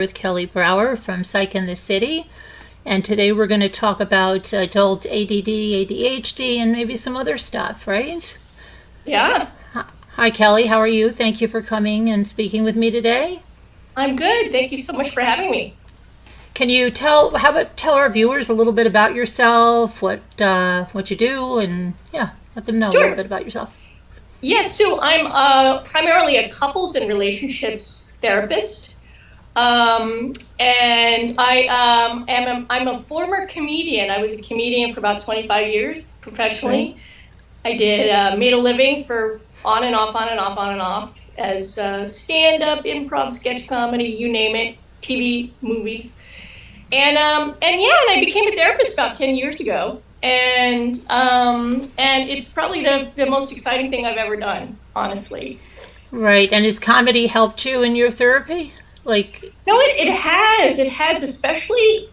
With Kelley Brower from Psych in the City. And today we're going to talk about adult ADD, ADHD, and maybe some other stuff, right? Yeah. Hi, Kelley. How are you? Thank you for coming and speaking with me today. I'm good. Thank you so much for having me. Can you tell our viewers a little bit about yourself, what you do, and let them know a little bit about yourself. Yes, so I'm primarily a couples and relationships therapist. And I'm a former comedian. I was a comedian for about 25 years professionally. I did made a living for on and off as stand-up, improv, sketch comedy, you name it, TV, movies. And I became a therapist about 10 years ago. And it's probably the most exciting thing I've ever done, honestly. Right. And has comedy helped you in your therapy? No, it has, especially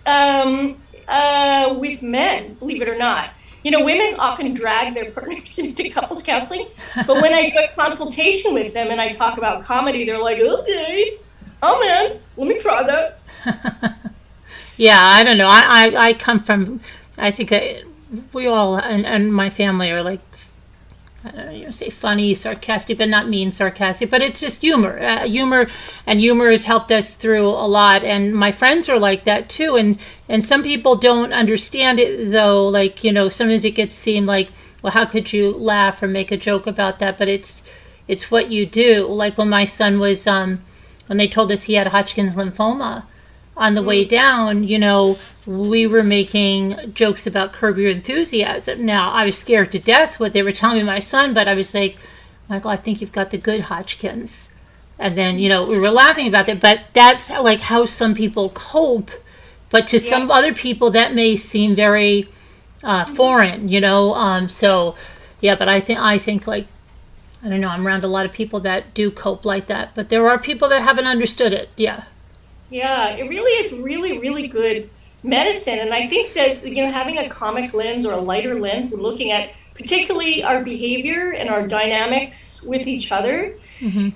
with men, believe it or not. You know, women often drag their partners into couples counseling, but when I do a consultation with them and I talk about comedy, they're like, okay, oh man, let me try that. Yeah, I don't know. I come from, I think we all, and my family are like, I don't know, say funny, sarcastic, but not mean sarcastic, but it's just humor. Humor has helped us through a lot. And my friends are like that too. And some people don't understand it though. Like, you know, sometimes it gets seen like, well, how could you laugh or make a joke about that? But it's what you do. Like when my son was, when they told us he had Hodgkin's lymphoma, on the way down, you know, we were making jokes about Curb Your Enthusiasm. Now, I was scared to death what they were telling me my son, but I was like, Michael, I think you've got the good Hodgkin's. And then, you know, we were laughing about that, but that's like how some people cope. But to some other people, that may seem very foreign, you know. But I think like, I don't know, I'm around a lot of people that do cope like that. But there are people that haven't understood it, Yeah, it really is really, really good medicine. And I think that, you know, having a comic lens or a lighter lens, we're looking at particularly our behavior and our dynamics with each other. Mm-hmm.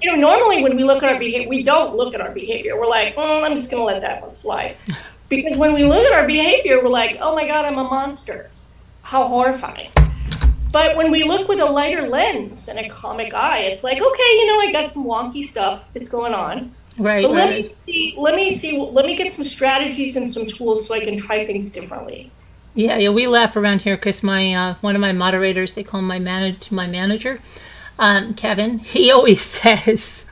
You know, normally when we look at our behavior, we don't look at our behavior. We're like, I'm just going to let that one slide. Because when we look at our behavior, we're like, oh my God, I'm a monster. How horrifying. But when we look with a lighter lens and a comic eye, it's like, okay, you know, I got some wonky stuff that's going on. Right. But let me get some strategies and some tools so I can try things differently. Yeah, we laugh around here because my one of my moderators, they call him my manager, Kevin. He always says,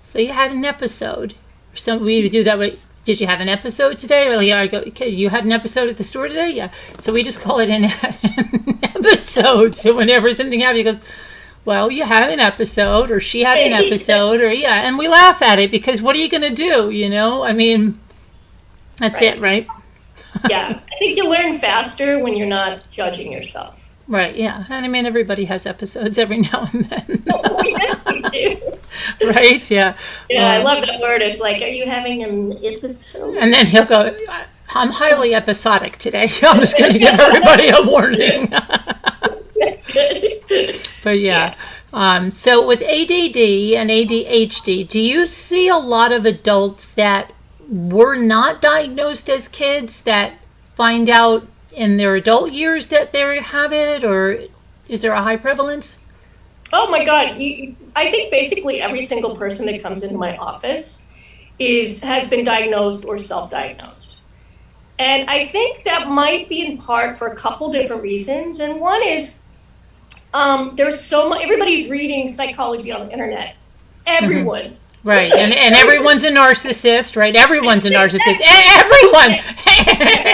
"So you had an episode." So we do that. Did you have an episode today? Or like, I go, okay, you had an episode at the store today? Yeah. So we just call it an episode. So whenever something happens, he goes, well, you had an episode, or she had an episode, and we laugh at it because what are you going to do, you know? I mean, that's it, right? Yeah, I think you learn faster when you're not judging yourself. Right, yeah. And I mean, everybody has episodes every now and then. Oh, yes, we do. Right, yeah. Yeah, I love that word. It's like, are you having an episode? And then he'll go, I'm highly episodic today. I'm just going to give everybody a warning. That's good. But so with ADD and ADHD, do you see a lot of adults that were not diagnosed as kids that find out in their adult years that they have it, or is there a high prevalence? Oh my God. I think basically every single person that comes into my office has been diagnosed or self-diagnosed. And I think that might be in part for a couple different reasons. And one is, there's so much, everybody's reading psychology on the internet. Everyone. Mm-hmm. Right. And everyone's a narcissist, right? Everyone's a narcissist.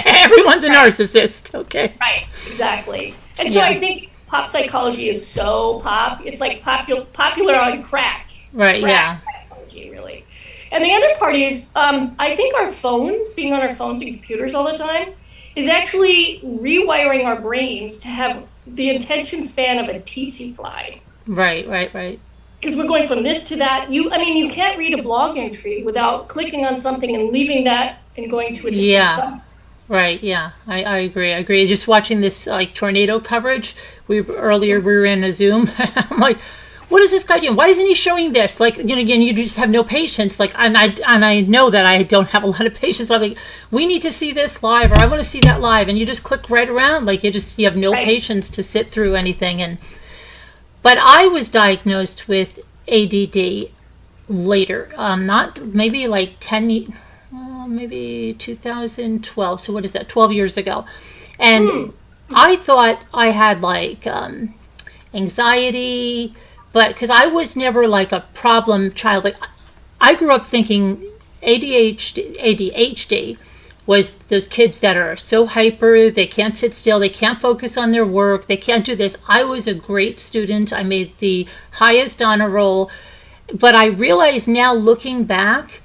Everyone's a narcissist. Okay. Right. Exactly. And so I think pop psychology is so it's like popular on crack. Right. Crack psychology, really. And the other part is, I think our phones, being on our phones and computers all the time, is actually rewiring our brains to have the attention span of a tsetse fly. Right. Because we're going from this to that. You can't read a blog entry without clicking on something and leaving that and going to a different site. Right, yeah, I agree. Just watching this like tornado coverage, we were in a Zoom. I'm like, what is this guy doing? Why isn't he showing this? Like, again, you just have no patience. Like, and I know that I don't have a lot of patience. I'm like, we need to see this live, or I want to see that live, and you just click right around. Like, you have no patience to sit through anything. But I was diagnosed with ADD later, not maybe like maybe 2012. So what is that? 12 years ago, and I thought I had like anxiety, but because I was never like a problem child. Like, I grew up thinking ADHD was those kids that are so hyper, they can't sit still, they can't focus on their work, they can't do this. I was a great student. I made the highest honor roll. But I realize now, looking back,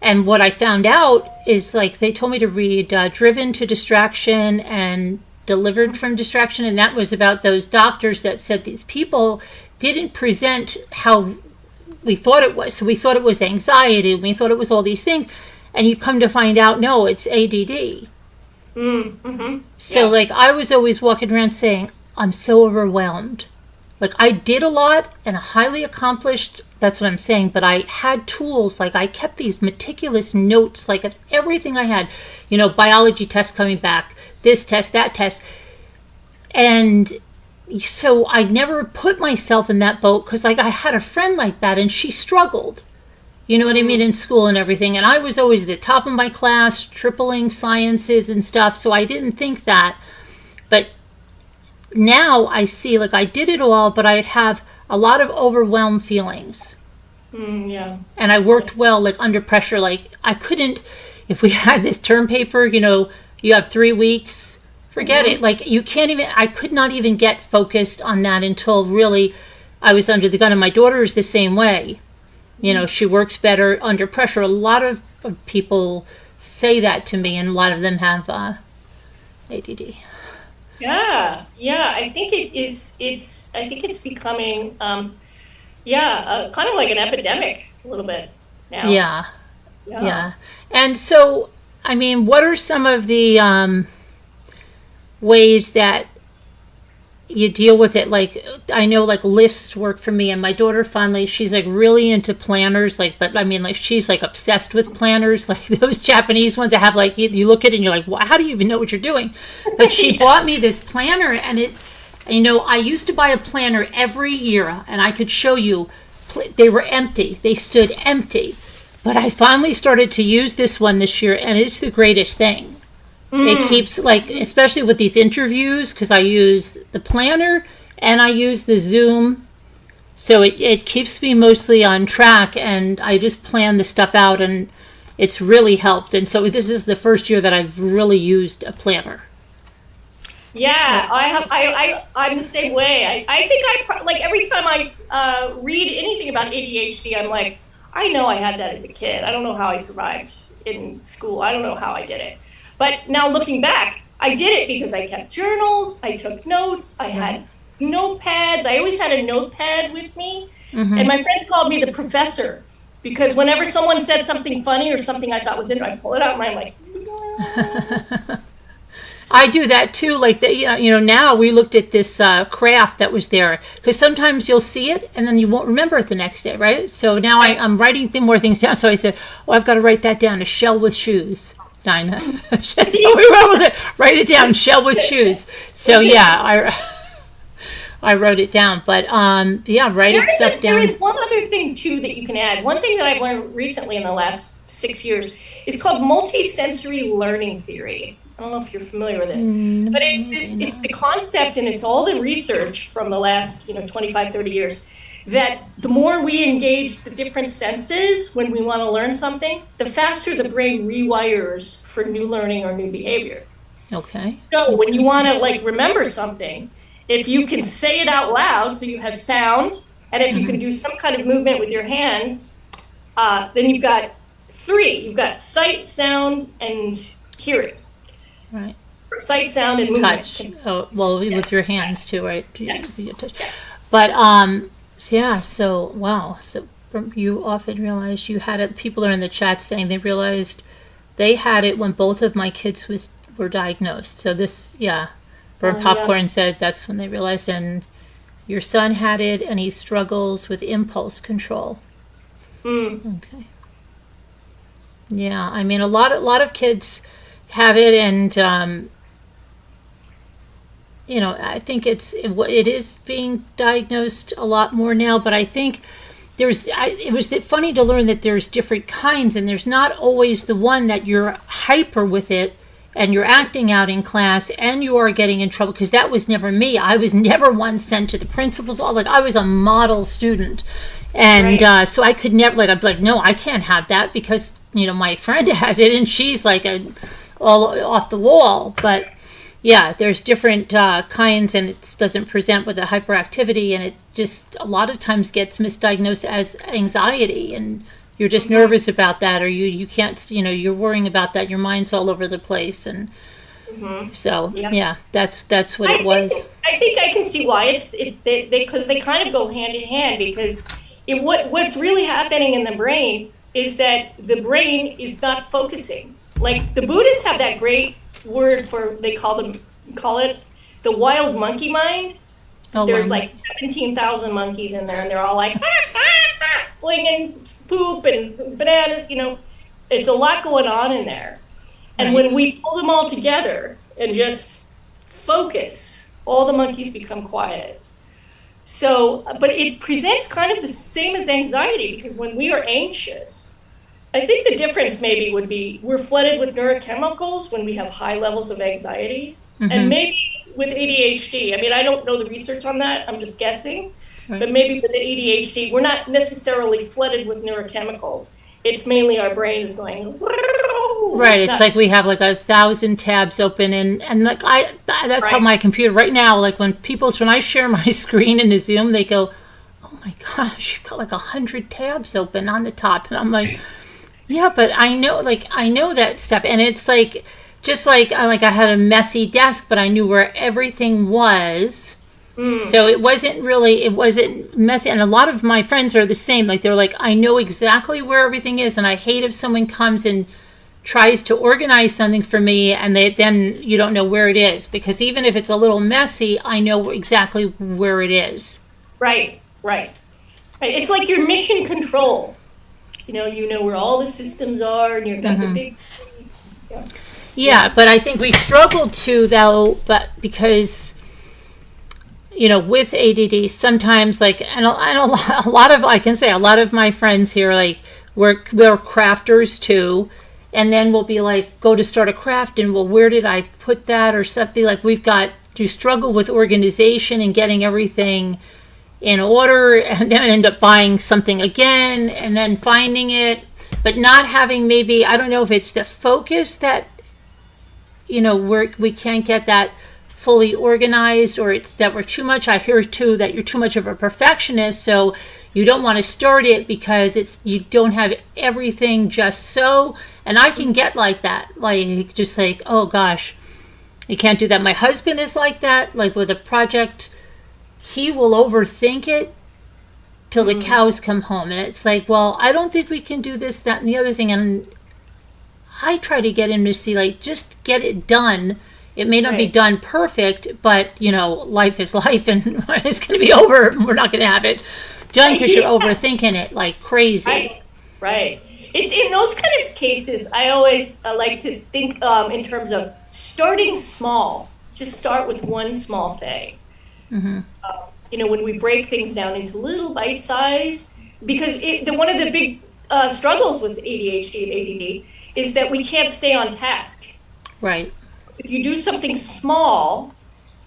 and what I found out is, like, they told me to read Driven to Distraction and Delivered from Distraction, and that was about those doctors that said these people didn't present how we thought it was. So we thought it was anxiety, we thought it was all these things, and you come to find out, no, it's ADD. So, like, I was always walking around saying, I'm so overwhelmed. Like, I did a lot and highly accomplished, that's what I'm saying, but I had tools. Like, I kept these meticulous notes, like, of everything I had, biology test coming back, this test, that test. And so I never put myself in that boat, because, like, I had a friend like that, and she struggled, you know what I mean, in school and everything. And I was always at the top of my class, tripling sciences and stuff, so I didn't think that. But now I see, like, I did it all, but I'd have a lot of overwhelmed feelings. And I worked well, like, under pressure. Like, I couldn't, if we had this term paper, you have 3 weeks, forget it. Like, you can't even, I could not even get focused on that until really I was under the gun. And my daughter is the same way. She works better under pressure. A lot of people say that to me, and a lot of them have ADD. Yeah, I think it is. I think it's becoming, kind of like an epidemic a little bit now. Yeah. And so, I mean, what are some of the ways that you deal with it? Like, I know, like, lists work for me, and my daughter finally, she's like really into planners, like, but I mean, like, she's like obsessed with planners, like those Japanese ones that have, like, you look at it and you're like, well, how do you even know what you're doing? But she bought me this planner, and it, I used to buy a planner every year, and I could show you, they were empty, they stood empty, but I finally started to use this one this year, and it's the greatest thing. It keeps, like, especially with these interviews, because I use the planner and I use the Zoom. So it keeps me mostly on track, and I just plan the stuff out, and it's really helped. And so this is the first year that I've really used a planner. Yeah, I'm the same way. I think like, every time I read anything about ADHD, I'm like, I know I had that as a kid. I don't know how I survived in school. I don't know how I did it. But now looking back, I did it because I kept journals, I took notes, I had notepads. I always had a notepad with me. And my friends called me the professor, because whenever someone said something funny or something I thought was interesting, I pull it out and I'm like, I do that too. Like, now we looked at this craft that was there, because sometimes you'll see it and then you won't remember it the next day, right? So now I'm writing more things down. So I said, I've got to write that down, a shell with shoes. Dinah. So write it down, shell with shoes. So yeah, I wrote it down. But writing stuff down. There is one other thing too that you can add. One thing that I've learned recently in the last 6 years is called multisensory learning theory. I don't know if you're familiar with this, but it's the concept, and it's all the research from the last 25, 30 years, that the more we engage the different senses when we want to learn something, the faster the brain rewires for new learning or new behavior. Okay. So when you want to, like, remember something, if you can say it out loud, so you have sound, and if you can do some kind of movement with your hands, then you've got 3. You've got sight, sound, and hearing. Right. Sight, sound, and movement. Touch. Oh, well, Yes. with your hands too, right? Yes. Touch. But so wow. So you often realized you had it. People are in the chat saying they realized they had it when both of my kids were diagnosed. So this, Burn Popcorn said that's when they realized, and Your son had it, and he struggles with impulse control. Okay. Yeah, I mean, a lot of kids have it, and I think it is being diagnosed a lot more now. But I think it was funny to learn that there's different kinds, and there's not always the one that you're hyper with it, and you're acting out in class, and you are getting in trouble, because that was never me. I was never one sent to the principal's. Like, I was a model student, and Right. so I could never, like, I'd be like, no, I can't have that, because my friend has it, and she's like all off the wall. But yeah, there's different kinds, and it doesn't present with a hyperactivity, and it just a lot of times gets misdiagnosed as anxiety, and you're just nervous about that, or you can't, you're worrying about that, your mind's all over the place, and so yeah, that's what it was. I think I can see why because they kind of go hand in hand, because what's really happening in the brain is that the brain is not focusing. Like, the Buddhists have that great word they call it the wild monkey mind. Oh, There's wow. like 17,000 monkeys in there, and they're all like flinging poop and bananas. It's a lot going on in there. And Right. when we pull them all together and just focus, all the monkeys become quiet. So, but it presents kind of the same as anxiety, because when we are anxious, I think the difference maybe would be we're flooded with neurochemicals when we have high levels of anxiety, and maybe with ADHD. I mean, I don't know the research on that. I'm just guessing. Right. But maybe with the ADHD, we're not necessarily flooded with neurochemicals. It's mainly our brain is going. Right, it's like we have like 1,000 tabs open, and like that's how Right. my computer right now. Like when I share my screen in a Zoom, they go, "Oh my gosh, you've got like 100 tabs open on the top," and I'm like, "Yeah, but I know that stuff," and it's like just like I had a messy desk, but I knew where everything was. So it wasn't messy. And a lot of my friends are the same. Like, they're like, I know exactly where everything is. And I hate if someone comes and tries to organize something for me, and then you don't know where it is. Because even if it's a little messy, I know exactly where it is. Right. It's like your mission control. You know where all the systems are, and you've got the big. Yeah. Yeah, but I think we struggle too, though, but because with ADD, sometimes and a lot of, I can say, a lot of my friends here, like, we're crafters too, and then we'll be like, go to start a craft, and well, where did I put that or something? Like, we've got to struggle with organization and getting everything in order, and then end up buying something again, and then finding it, but not having, maybe, I don't know if it's the focus that, we can't get that fully organized, or it's that we're too much. I hear too that you're too much of a perfectionist, so you don't want to start it because you don't have everything just so. And I can get like that, like, just like, oh gosh, you can't do that. My husband is like that, like with a project, he will overthink it till the cows come home, and it's like, well, I don't think we can do this, that, and the other thing. And I try to get him to see, like, just get it done. It may not be Right. done perfect, but, life is life, and it's going to be over. And we're not going to have it done because you're Yeah. overthinking it like crazy. Right. It's in those kind of cases, I always like to think in terms of starting small. Just start with one small thing. When we break things down into little bite size, because one of the big struggles with ADHD and ADD is that we can't stay on task. Right. If you do something small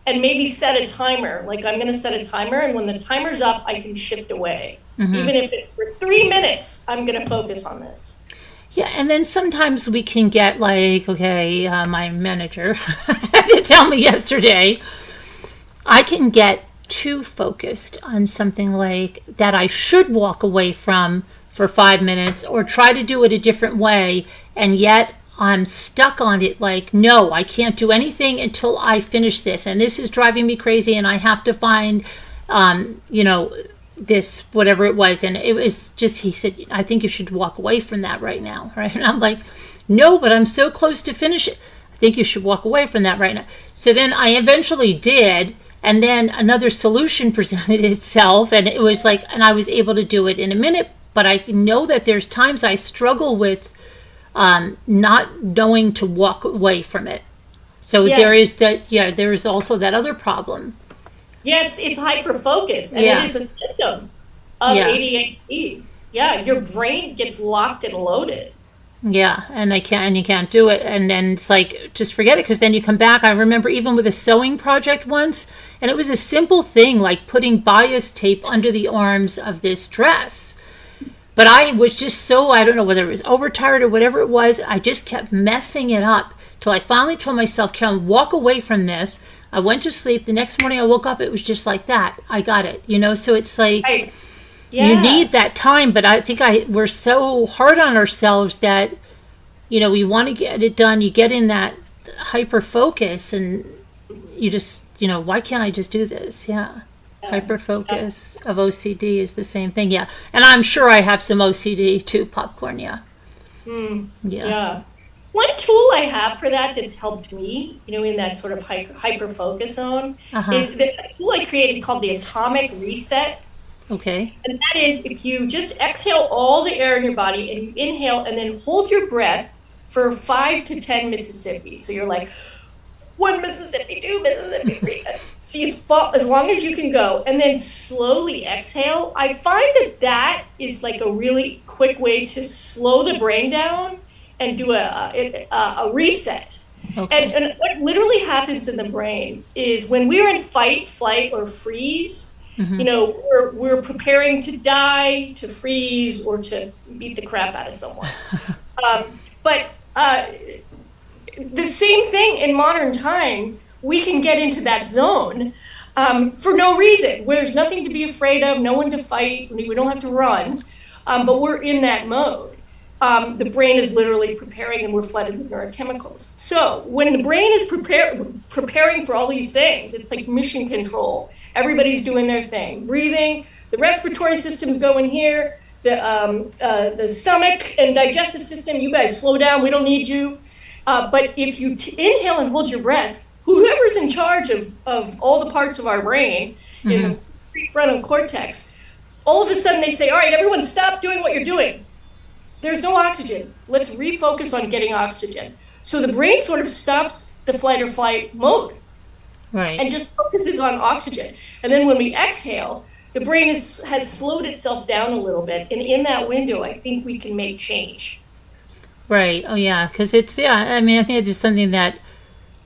and maybe set a timer, like I'm going to set a timer, and when the timer's up, I can shift away. Even if it's for 3 minutes, I'm going to focus on this. Yeah, and then sometimes we can get like, okay, my manager had to tell me yesterday, I can get too focused on something like that I should walk away from for 5 minutes or try to do it a different way, and yet I'm stuck on it, like, no, I can't do anything until I finish this, and this is driving me crazy, and I have to find, this, whatever it was. And it was just, he said, I think you should walk away from that right now, right? And I'm like, no, but I'm so close to finish it. I think you should walk away from that right now. So then I eventually did, And then another solution presented itself, and it was like, and I was able to do it in a minute. But I know that there's times I struggle with not knowing to walk away from it. So Yes. there is that, yeah, there is also that other problem. Yeah, it's hyper focus, and Yeah. it is a symptom of Yeah. ADHD. Yeah, your brain gets locked and loaded. Yeah, and you can't do it, and then it's like, just forget it, because then you come back. I remember even with a sewing project once, and it was a simple thing like putting bias tape under the arms of this dress. But I was just so, I don't know whether it was overtired or whatever it was, I just kept messing it up till I finally told myself, Karen, walk away from this. I went to sleep. The next morning I woke up, it was just like that. I got it, so it's like, Right. Yeah. you need that time, but I think we're so hard on ourselves that, we want to get it done. You get in that hyper focus and you just, why can't I just do this? Yeah. Hyper focus of OCD is the same thing. Yeah. And I'm sure I have some OCD too, popcorn. Yeah. Yeah. Yeah. One tool I have for that that's helped me, in that sort of hyper focus zone, is the tool I created called the atomic reset. Okay. And that is if you just exhale all the air in your body and you inhale and then hold your breath for 5 to 10 Mississippi. So you're like, 1 Mississippi, 2 Mississippi, 3. So you fall as long as you can go, and then slowly exhale. I find that is like a really quick way to slow the brain down and do a reset. Okay. And what literally happens in the brain is when we're in fight, flight, or freeze, we're preparing to die, to freeze, or to beat the crap out of someone. But the same thing in modern times, we can get into that zone for no reason, where there's nothing to be afraid of, no one to fight, we don't have to run, but we're in that mode. The brain is literally preparing, and we're flooded with neurochemicals. So when the brain is preparing for all these things, it's like mission control. Everybody's doing their thing, breathing, the respiratory system's going here, the stomach and digestive system, you guys slow down, we don't need you. But if you inhale and hold your breath, whoever's in charge of all the parts of our brain in the prefrontal cortex, all of a sudden they say, all right, everyone stop doing what you're doing. There's no oxygen. Let's refocus on getting oxygen. So the brain sort of stops the flight or flight mode. Right. And just focuses on oxygen. And then when we exhale, the brain has slowed itself down a little bit. And in that window, I think we can make change. Right. Oh, yeah. Because I think it's just something that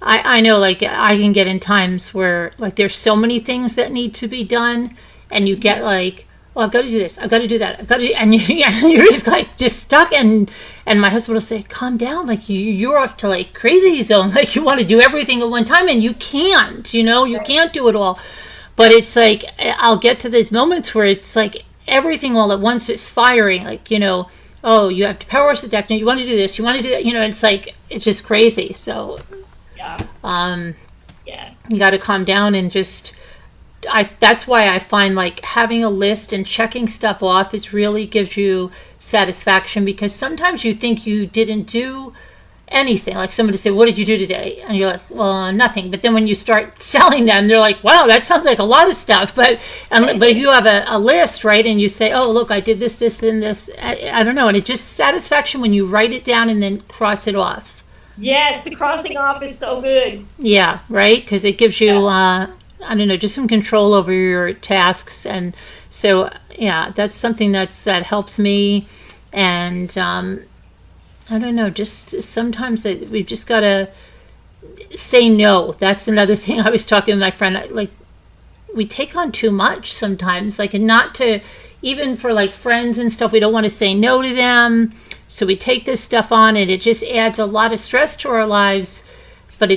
I know, like, I can get in times where, like, there's so many things that need to be done, and you get like, oh, I've got to do this, I've got to do that, and you're just like, just stuck. And my husband will say, calm down, like, you're off to like crazy zone, like you want to do everything at one time, and you can't, you can't do it all. But it's like, I'll get to these moments where it's like everything all at once is firing, like, oh, you have to power wash the deck, you want to do this, you want to do that, it's like, it's just crazy. So you got to calm down and just, that's why I find like having a list and checking stuff off really gives you satisfaction, because sometimes you think you didn't do anything. Like somebody say, what did you do today? And you're like, well, nothing. But then when you start selling them, they're like, wow, that sounds like a lot of stuff. But if you have a list, right, and you say, oh, look, I did this, and this, I don't know. And it's just satisfaction when you write it down and then cross it off. Yes, the crossing off is so good. Yeah, right? Because it gives you, I don't know, just some control over your tasks. And so, yeah, that's something that helps me. And I don't know, just sometimes we've just got to say no. That's another thing. I was talking with my friend, like, we take on too much sometimes, like, and not to, even for like friends and stuff, we don't want to say no to them. So we take this stuff on, and it just adds a lot of stress to our lives. But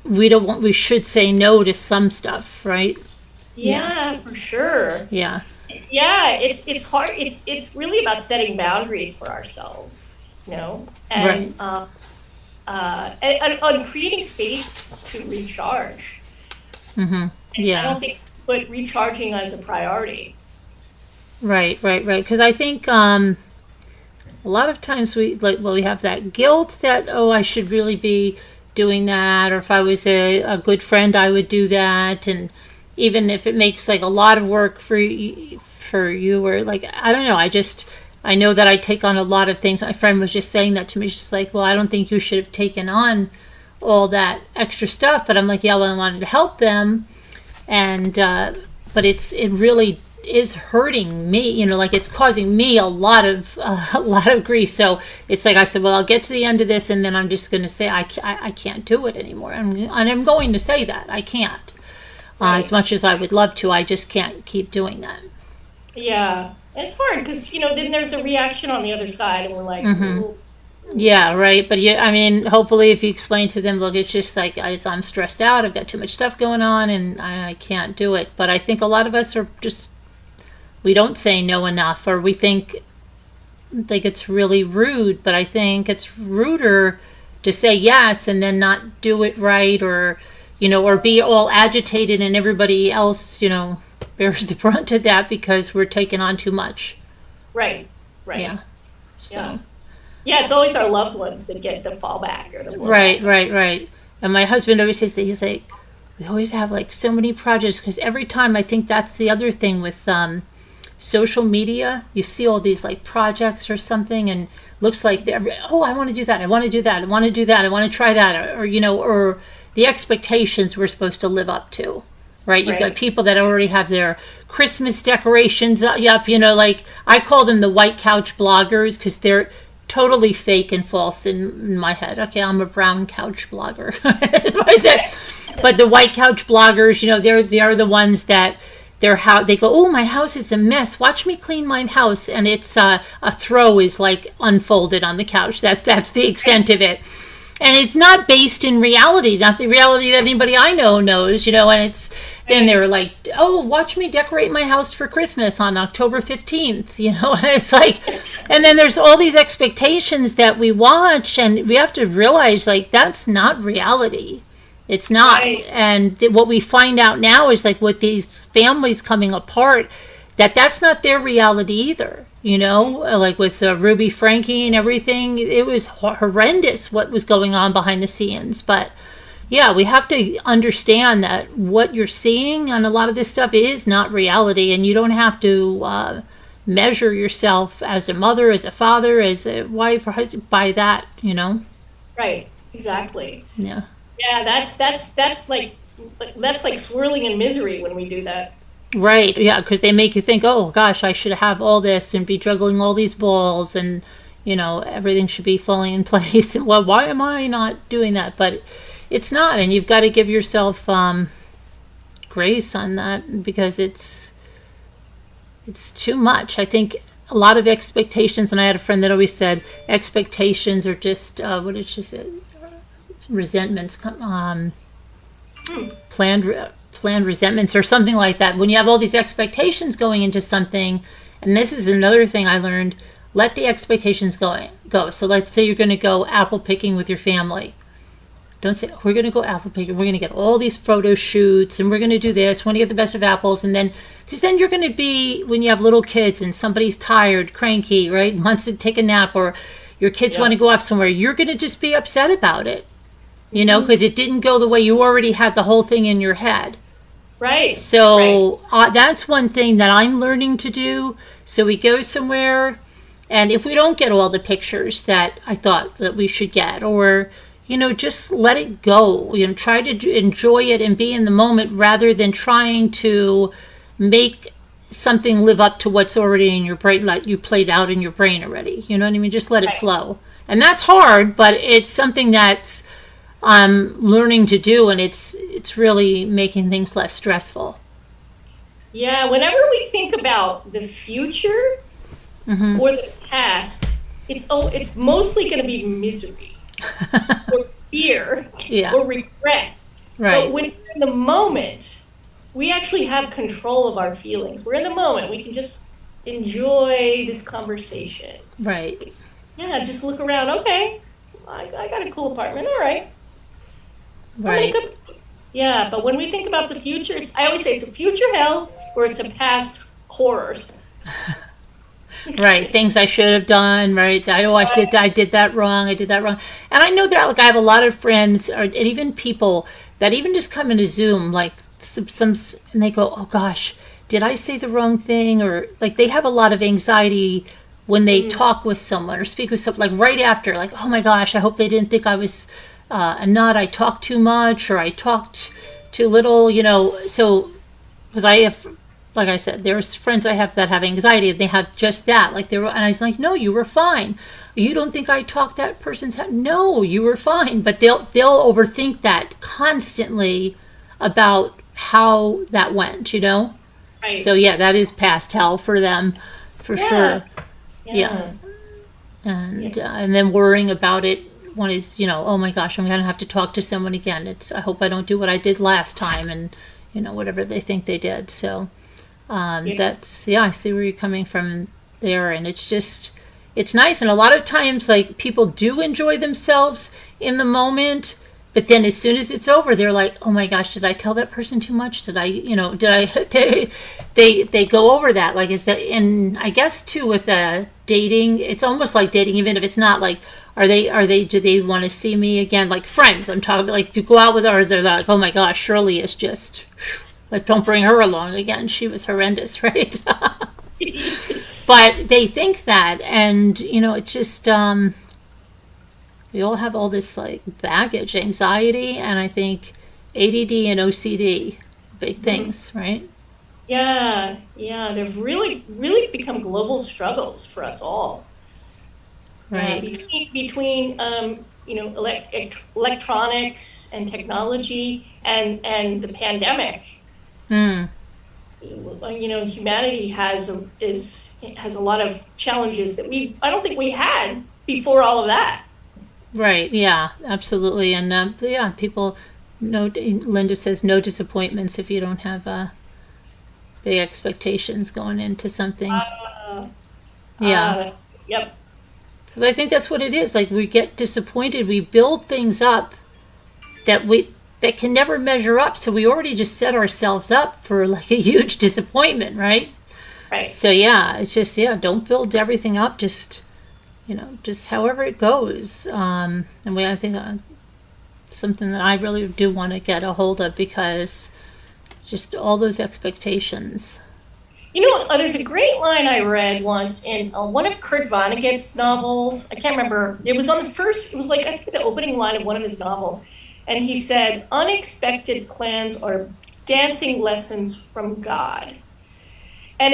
we should say no to some stuff, right? Yeah, for sure. Yeah. Yeah, it's hard. It's really about setting boundaries for ourselves, and Right. And creating space to recharge. Mm-hmm. Yeah. I don't think put recharging as a priority. Right. Because I think a lot of times we have that guilt that, oh, I should really be doing that, or if I was a good friend, I would do that. And even if it makes like a lot of work for you, or like, I don't know, I know that I take on a lot of things. My friend was just saying that to me. She's like, well, I don't think you should have taken on all that extra stuff. But I'm like, yeah, well, I wanted to help them. And, but it really is hurting me, like it's causing me a lot of grief. So it's like I said, well, I'll get to the end of this, and then I'm just going to say I can't do it anymore, and I'm going to say that I can't. Right. As much as I would love to, I just can't keep doing that. Yeah, it's hard because then there's a reaction on the other side, and we're like, yeah, right. But yeah, I mean, hopefully, if you explain to them, look, it's just like I'm stressed out, I've got too much stuff going on, and I can't do it. But I think a lot of us are just, we don't say no enough, or we think it's really rude. But I think it's ruder to say yes and then not do it right, or or be all agitated, and everybody else bears the brunt of that because we're taking on too much. Right. Yeah. So. Yeah, it's always our loved ones that get the fallback or the Right. And my husband always says that, he's like, we always have like so many projects, because every time, I think that's the other thing with social media, you see all these like projects or something, and looks like I want to do that, I want to do that, I want to do that, I want to try that, or the expectations we're supposed to live up to. Right? You've got people that already have their Christmas decorations up, like I call them the white couch bloggers, because they're totally fake and false in my head. Okay, I'm a brown couch blogger. But the white couch bloggers, they're the ones that they go, oh, my house is a mess, watch me clean my house, and it's a throw is like unfolded on the couch. That's the extent of it. And it's not based in reality, not the reality that anybody I know knows, and then they're like, oh, watch me decorate my house for Christmas on October 15th, and it's like, and then there's all these expectations that we watch, and we have to realize, like, that's not reality. It's not. Right. And what we find out now is, like, with these families coming apart, that's not their reality either. Like with Ruby Frankie and everything, it was horrendous what was going on behind the scenes. But yeah, we have to understand that what you're seeing on a lot of this stuff is not reality, and you don't have to measure yourself as a mother, as a father, as a wife or husband by that, Right. Exactly. Yeah. Yeah. That's like swirling in misery when we do that. Right, yeah, because they make you think, oh gosh, I should have all this and be juggling all these balls, and everything should be falling in place. And well, why am I not doing that? But it's not, and you've got to give yourself grace on that, because it's too much. I think a lot of expectations, and I had a friend that always said expectations are just what did she say? It's resentments, planned resentments or something like that. When you have all these expectations going into something, and this is another thing I learned, let the expectations go. So let's say you're going to go apple picking with your family. Don't say, we're going to go apple picking, we're going to get all these photo shoots, and we're going to do this, we want to get the best of apples, and then, because then you're going to be, when you have little kids and somebody's tired, cranky, right, wants to take a nap, or your kids want to go off somewhere, you're going to just be upset about it, because it didn't go the way you already had the whole thing in your head. Right. So that's one thing that I'm learning to do. So we go somewhere, and if we don't get all the pictures that I thought that we should get, or, just let it go. Try to enjoy it and be in the moment, rather than trying to make something live up to what's already in your brain, like you played out in your brain already. You know what I mean? Just let it flow. And that's hard, but it's something that's I'm learning to do, and it's really making things less stressful. Yeah, whenever we think about the future or the past, it's mostly going to be misery or fear or regret. Right. But when we're in the moment, we actually have control of our feelings. We're in the moment. We can just enjoy this conversation. Right. Yeah, just look around. Okay, I got a cool apartment. All right. Right. Yeah, but when we think about the future, I always say it's a future hell or it's a past horrors. Right, things I should have done, right? I did that wrong, And I know that, like, I have a lot of friends, and even people that even just come into Zoom, like, and they go, oh gosh, did I say the wrong thing? Or, like, they have a lot of anxiety when they talk with someone or speak with someone, like, right after, like, oh my gosh, I hope they didn't think I was I talked too much, or I talked too little, so, because I have, like I said, there's friends I have that have anxiety, and they have just that. Like, and I was like, no, you were fine. You don't think I talked that person's head? No, you were fine. But they'll overthink that constantly about how that went, Right. So yeah, that is past hell for them, for sure. Yeah. And then worrying about it when it's, oh my gosh, I'm gonna have to talk to someone again. I hope I don't do what I did last time, and whatever they think they did. So that's, I see where you're coming from there. And it's nice. And a lot of times, like, people do enjoy themselves in the moment, but then as soon as it's over, they're like, oh my gosh, did I tell that person too much? Did I, they go over that. Like, and I guess too with dating, it's almost like dating, even if it's not, like, do they want to see me again? Like, friends, I'm talking, like, to go out with her, they're like, oh my gosh, Shirley is just, like, don't bring her along again. She was horrendous, right? But they think that, and, it's just, we all have all this, like, baggage, anxiety, and I think ADD and OCD, big things, right? Yeah, they've really, really become global struggles for us all. Right. Between electronics and technology and the pandemic. Humanity has a lot of challenges that I don't think we had before all of that. Right. Yeah. Absolutely. And people. Linda says no disappointments if you don't have big expectations going into something. Yep. Because I think that's what it is. Like, we get disappointed. We build things up that can never measure up. So we already just set ourselves up for, like, a huge disappointment, right? Right. So it's just don't build everything up. Just just however it goes. And I think something that I really do want to get a hold of, because just all those expectations. There's a great line I read once in one of Kurt Vonnegut's novels. I can't remember. It was like, I think, the opening line of one of his novels. And he said, unexpected plans are dancing lessons from God. And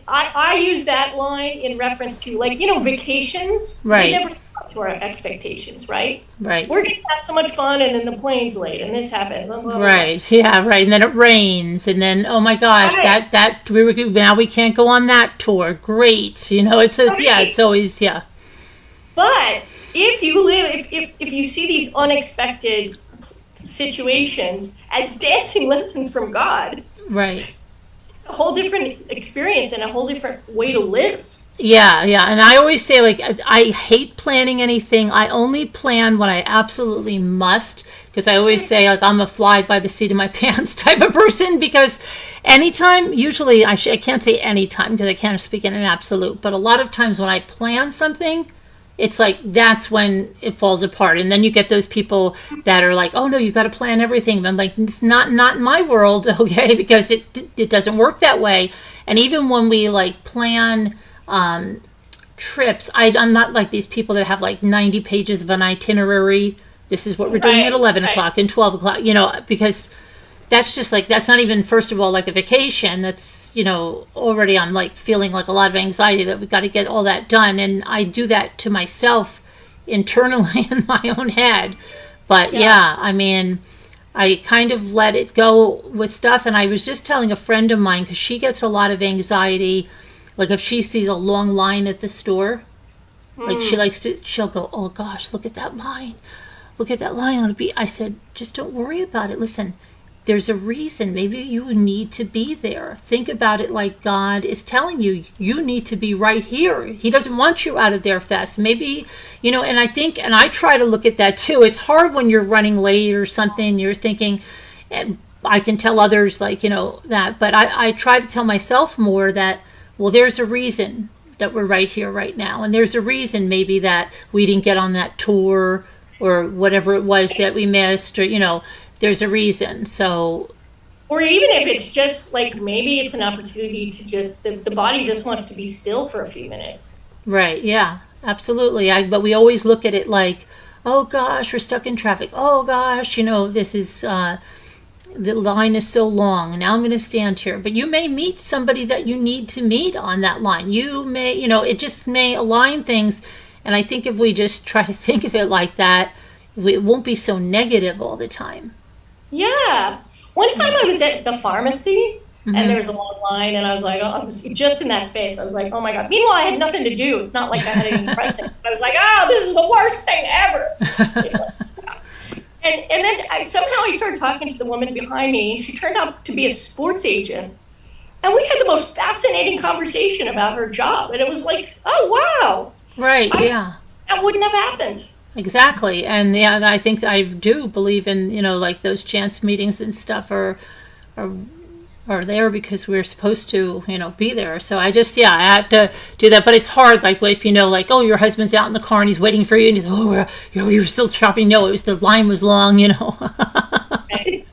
I use that line in reference to, like, vacations. Right. We never live up to our expectations, right? Right. We're going to have so much fun, and then the plane's late, and this happens. Blah, blah, blah. Right. Yeah. Right. And then it rains, and then, oh my gosh, right. now we can't go on that tour. Great. It's always. But if you see these unexpected situations as dancing lessons from God, right, a whole different experience and a whole different way to live. Yeah. And I always say, like, I hate planning anything. I only plan when I absolutely must, because I always say, like, I'm a fly by the seat of my pants type of person, because anytime, usually, I can't say anytime because I can't speak in an absolute, but a lot of times when I plan something, it's like, that's when it falls apart. And then you get those people that are like, oh no, you got to plan everything. And I'm like, it's not in my world, okay, because it doesn't work that way. And even when we, like, plan trips, I'm not like these people that have, like, 90 pages of an itinerary. This is what we're doing at 11 o'clock and 12 o'clock, because that's just, like, that's not even, first of all, like, a vacation. That's, already I'm, like, feeling like a lot of anxiety that we've got to get all that done. And I do that to myself internally in my own head. But I mean, I kind of let it go with stuff. And I was just telling a friend of mine, because she gets a lot of anxiety, like, if she sees a long line at the store, like, she'll go, oh gosh, look at that line. I said, just don't worry about it. Listen, there's a reason. Maybe you need to be there. Think about it like God is telling you, you need to be right here. He doesn't want you out of there fast. Maybe, and I think, and I try to look at that too. It's hard when you're running late or something. You're thinking, I can tell others, like, that, but I try to tell myself more that well, there's a reason that we're right here right now. And there's a reason maybe that we didn't get on that tour or whatever it was that we missed, or, there's a reason. So, or even if it's just like, maybe it's an opportunity to just, the body just wants to be still for a few minutes. right. Yeah, absolutely. But we always look at it like, oh gosh, we're stuck in traffic. Oh gosh, this is, the line is so long and now I'm going to stand here. But you may meet somebody that you need to meet on that line. You may, it just may align things. And I think if we just try to think of it like that, it won't be so negative all the time. Yeah. One time I was at the pharmacy and there was a long line, and I was like, I was just in that space. I was like, oh my God. Meanwhile, I had nothing to do. It's not like I had anything present. I was like, oh, this is the worst thing ever. And then somehow I started talking to the woman behind me, and she turned out to be a sports agent. And we had the most fascinating conversation about her job. And it was like, oh, wow. Right, yeah. That wouldn't have happened. Exactly. And yeah, I think I do believe in, like those chance meetings and stuff are there because we're supposed to, be there. So I just, I had to do that. But it's hard, like if like, oh, your husband's out in the car and he's waiting for you, and he's, oh, you're still shopping. No, it was, the line was long, Right.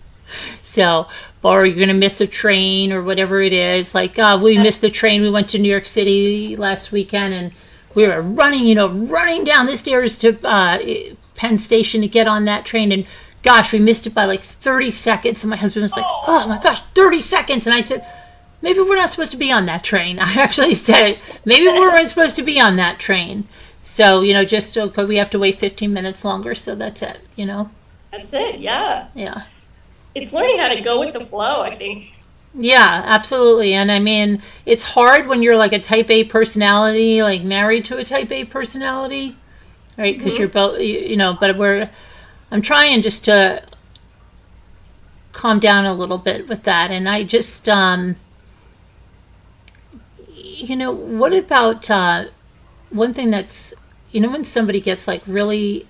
So, or you're going to miss a train or whatever it is. Like, we missed the train. We went to New York City last weekend, and we were running down the stairs to Penn Station to get on that train. And gosh, we missed it by like 30 seconds. And my husband was like, oh my gosh, 30 seconds. And I said, maybe we're not supposed to be on that train. I actually said it. Maybe we weren't supposed to be on that train. So, just we have to wait 15 minutes longer. So that's it, That's it, yeah. Yeah. It's learning how to go with the flow, I think. Yeah, absolutely. And I mean, it's hard when you're like a type A personality, like married to a type A personality, right? Because you're both, but I'm trying just to calm down a little bit with that. And I just, what about one thing that's, when somebody gets like really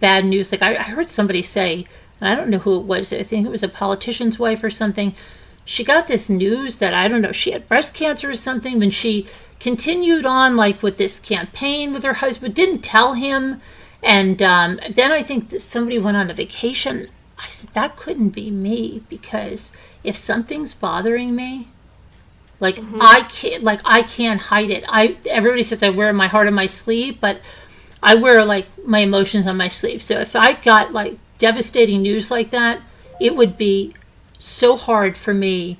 bad news, like I heard somebody say, and I don't know who it was, I think it was a politician's wife or something. She got this news that, I don't know, she had breast cancer or something, and she continued on like with this campaign with her husband, didn't tell him. And then I think that somebody went on a vacation. I said, that couldn't be me, because if something's bothering me, like I can't hide it. Everybody says I wear my heart on my sleeve, but I wear like my emotions on my sleeve. So if I got like devastating news like that, it would be so hard for me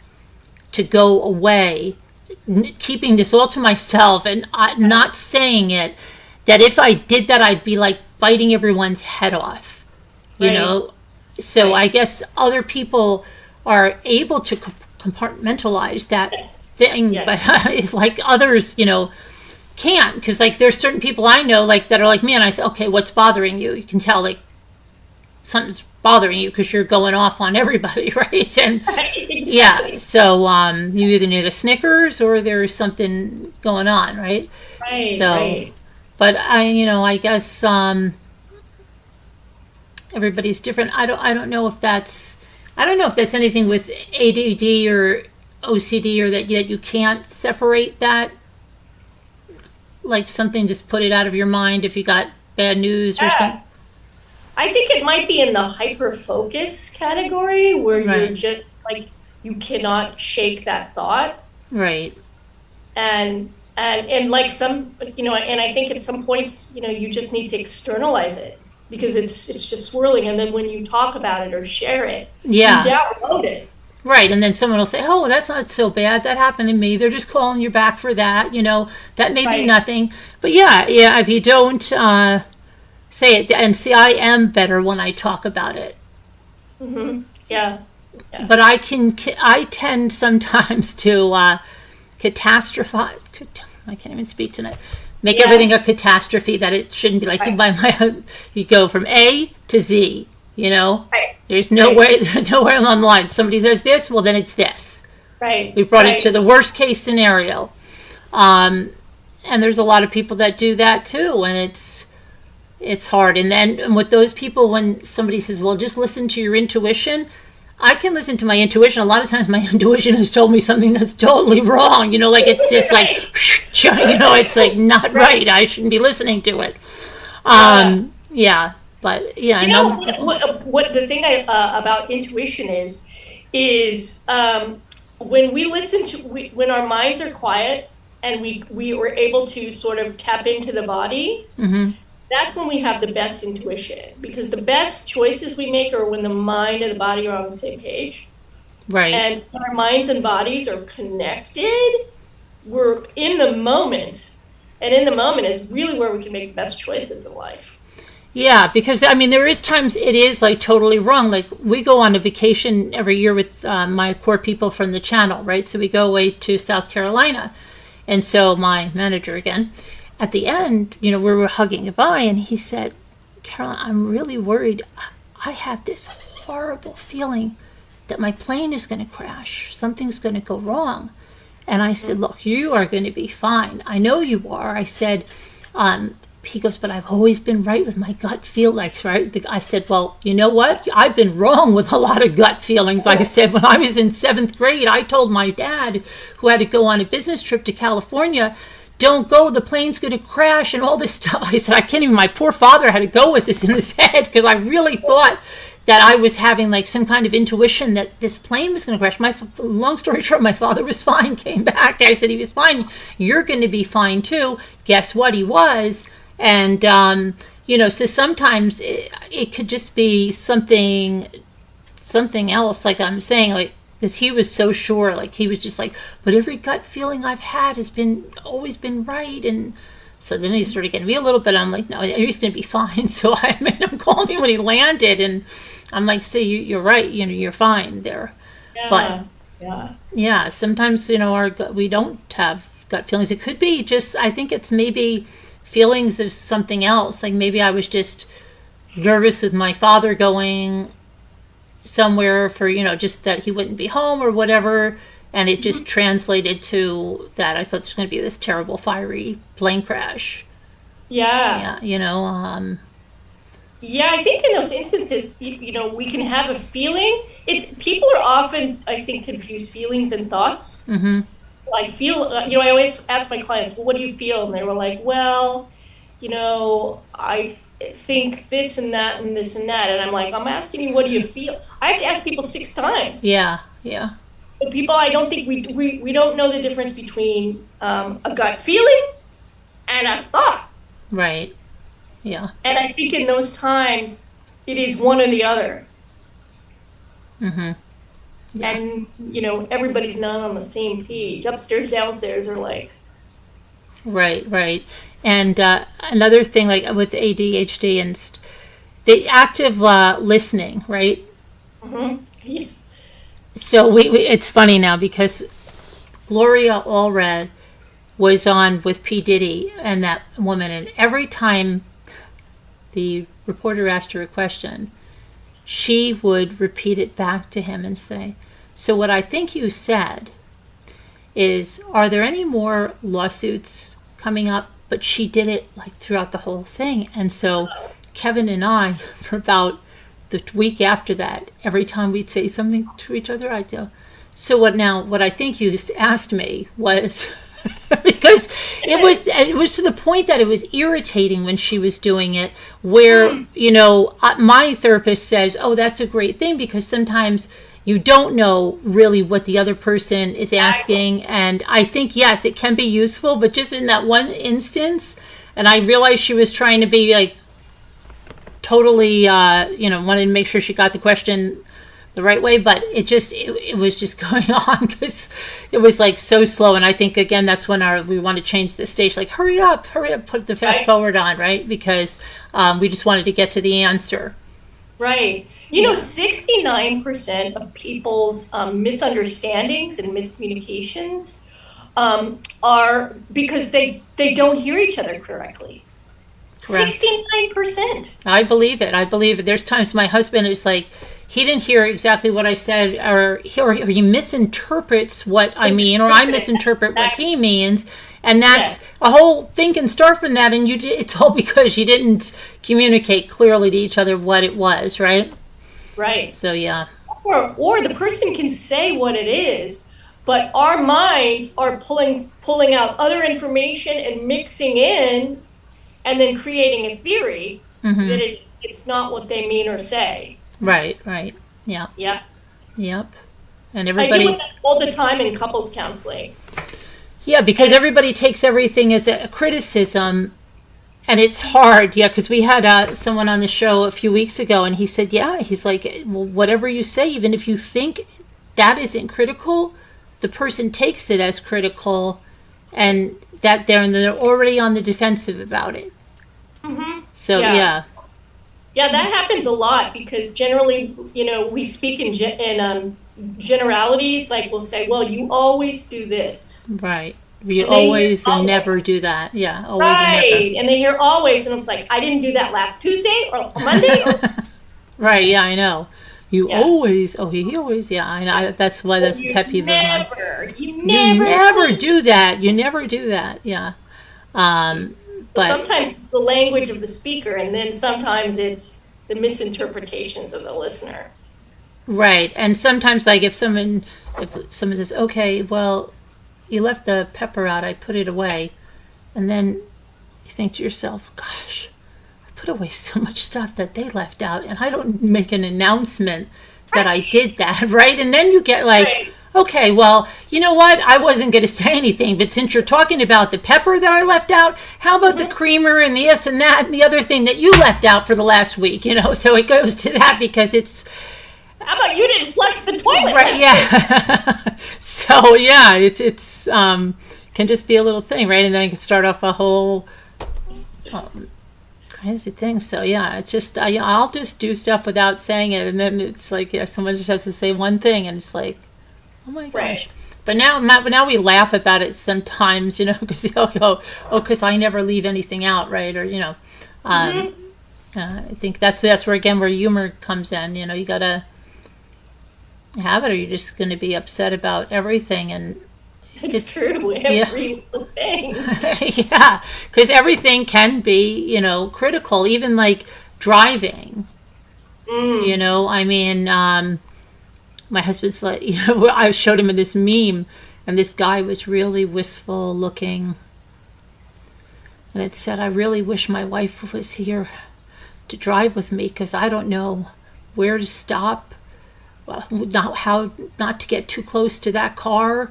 to go away, keeping this all to myself and not saying it, that if I did that, I'd be like biting everyone's head off, So I guess other people are able to compartmentalize that thing, but like others, can't, because like there's certain people I know like that are like me, and I say, okay, what's bothering you? You can tell like something's bothering you because you're going off on everybody, right? And Exactly. yeah, so you either need a Snickers or there's something going on, right? Right, So, right. but I guess everybody's different. I don't know if that's anything with ADD or OCD, or that you can't separate that. Like something, just put it out of your mind if you got bad news or something. I think it might be in the hyper focus category, where you're Right. just like, you cannot shake that thought. Right. And like some, and I think at some points, you just need to externalize it, because it's just swirling. And then when you talk about it or share it, Yeah. you download it. Right, and then someone will say, oh, that's not so bad. That happened to me. They're just calling you back for that. That may be Right. nothing. But yeah, if you don't say it, and see, I am better when I talk about it. Yeah. But I tend sometimes to catastrophize. I can't even speak tonight. Make everything a catastrophe that it shouldn't be. Like you go from A to Z. Right. There's no way. There's nowhere along the line. Somebody says this, well, then it's this. Right. We brought it to the worst case scenario. And there's a lot of people that do that too, and it's hard. And then with those people, when somebody says, well, just listen to your intuition, I can listen to my intuition. A lot of times my intuition has told me something that's totally wrong. Like it's just like, it's like not right. I shouldn't be listening to it. Yeah, but yeah, I know. What the thing about intuition is when we listen to, when our minds are quiet and we were able to sort of tap into the body, that's when we have the best intuition, because the best choices we make are when the mind and the body are on the same page. Right. And our minds and bodies are connected. We're in the moment. And in the moment is really where we can make the best choices in life. Yeah, because there is times it is like totally wrong. Like we go on a vacation every year with my core people from the channel, right? So we go away to South Carolina. And so my manager again, at the end, we were hugging goodbye, and he said, Caroline, I'm really worried. I have this horrible feeling that my plane is going to crash. Something's going to go wrong. And I said, look, you are going to be fine. I know you are. I said, he goes, but I've always been right with my gut feelings, right? I said, well, you know what? I've been wrong with a lot of gut feelings. I said, when I was in 7th grade, I told my dad, who had to go on a business trip to California, don't go, the plane's going to crash and all this stuff. I said, I can't even, my poor father had to go with this in his head, because I really thought that I was having like some kind of intuition that this plane was going to crash. Long story short, my father was fine, came back. I said, he was fine. You're going to be fine too. Guess what? He was. And, so sometimes it could just be something else. Like I'm saying, like, because he was so sure, like he was just like, but every gut feeling I've had has always been right. And so then he started getting me a little bit. I'm like, no, he's going to be fine. So I made him call me when he landed, and I'm like, see, you're right. You're fine there. Yeah. But yeah, sometimes, we don't have gut feelings. It could be just, I think it's maybe feelings of something else. Like maybe I was just nervous with my father going somewhere for, just that he wouldn't be home or whatever. And it just translated to that. I thought there was going to be this terrible fiery plane crash. Yeah. Yeah. Yeah, I think in those instances, we can have a feeling. People are often, I think, confuse feelings and thoughts. Mm-hmm. I feel, I always ask my clients, well, what do you feel? And they were like, well, I think this and that and this and that. And I'm like, I'm asking you, what do you feel? I have to ask people 6 times. Yeah. But people, I don't think we don't know the difference between a gut feeling and a thought. Right. Yeah. And I think in those times, it is one or the other. Mm-hmm. Yeah. And, everybody's not on the same page. Upstairs, downstairs are like. Right. And another thing, like with ADHD and the active listening, right? Mm-hmm. Yeah. So it's funny now because Gloria Allred was on with P. Diddy and that woman, and every time the reporter asked her a question, she would repeat it back to him and say, so what I think you said is, are there any more lawsuits coming up? But she did it like throughout the whole thing. And so Kevin and I, for about the week after that, every time we'd say something to each other, I'd go, so what I think you asked me was, because it was to the point that it was irritating when she was doing it, where, my therapist says, oh, that's a great thing, because sometimes you don't know really what the other person is asking. And I think, yes, it can be useful, but just in that one instance, and I realized she was trying to be like totally, wanted to make sure she got the question the right way, but it was just going on because it was like so slow. And I think, again, that's when we want to change the stage, like hurry up, put the fast forward on, right? Because we just wanted to get to the answer. Right. 69% of people's misunderstandings and miscommunications are because they don't hear each other correctly. Correct. 69%. I believe it. There's times my husband is like, he didn't hear exactly what I said, or he misinterprets what I mean, or I misinterpret what he means. And that's a whole thing can start from that. And it's all because you didn't communicate clearly to each other what it was, right? Right. So, yeah. or the person can say what it is, but our minds are pulling out other information and mixing in, and then creating a theory that it's not what they mean or say. Right, right. Yeah. Yeah. Yep. And I everybody. deal with that all the time in couples counseling. Yeah, because everybody takes everything as a criticism, and it's hard. Yeah, because we had someone on the show a few weeks ago, and he said, yeah, he's like, well, whatever you say, even if you think that isn't critical, the person takes it as critical, and that they're already on the defensive about it. So yeah. Yeah, that happens a lot because generally, we speak in generalities. Like we'll say, "Well, you always do this." Right. You always and never do that. Yeah, always and Right. And they hear always, and I was like, "I didn't do that last Tuesday or Monday." Right. Yeah, I know. You always. Oh, he always. Yeah, I know. That's why that's a pet peeve of mine. You never do that. You never do that. Yeah. But sometimes it's the language of the speaker, and then sometimes it's the misinterpretations of the listener. Right. And sometimes, like, if someone says, okay, well, you left the pepper out, I put it away. And then you think to yourself, gosh, I put away so much stuff that they left out, and I don't make an announcement that I did that, right? And then you get like, okay, well, you know what? I wasn't going to say anything, but since you're talking about the pepper that I left out, how about the creamer and this and that and the other thing that you left out for the last week, So it goes to that because it's... How about you didn't flush the toilet? Right, yeah. So, yeah, it's can just be a little thing, right? And then it can start off a whole crazy thing. So, yeah, it's just, I'll just do stuff without saying it, and then it's like, someone just has to say one thing, and it's like, oh my gosh. Right. But now we laugh about it sometimes, because you'll go, oh, because I never leave anything out, right? Or, I think that's where, again, where humor comes in. You got to have it, or you're just going to be upset about everything. And it's true, every little thing. Yeah, because everything can be, critical, even like driving. I mean, my husband's like, I showed him this meme, and this guy was really wistful looking. And it said, I really wish my wife was here to drive with me, because I don't know where to stop, not to get too close to that car,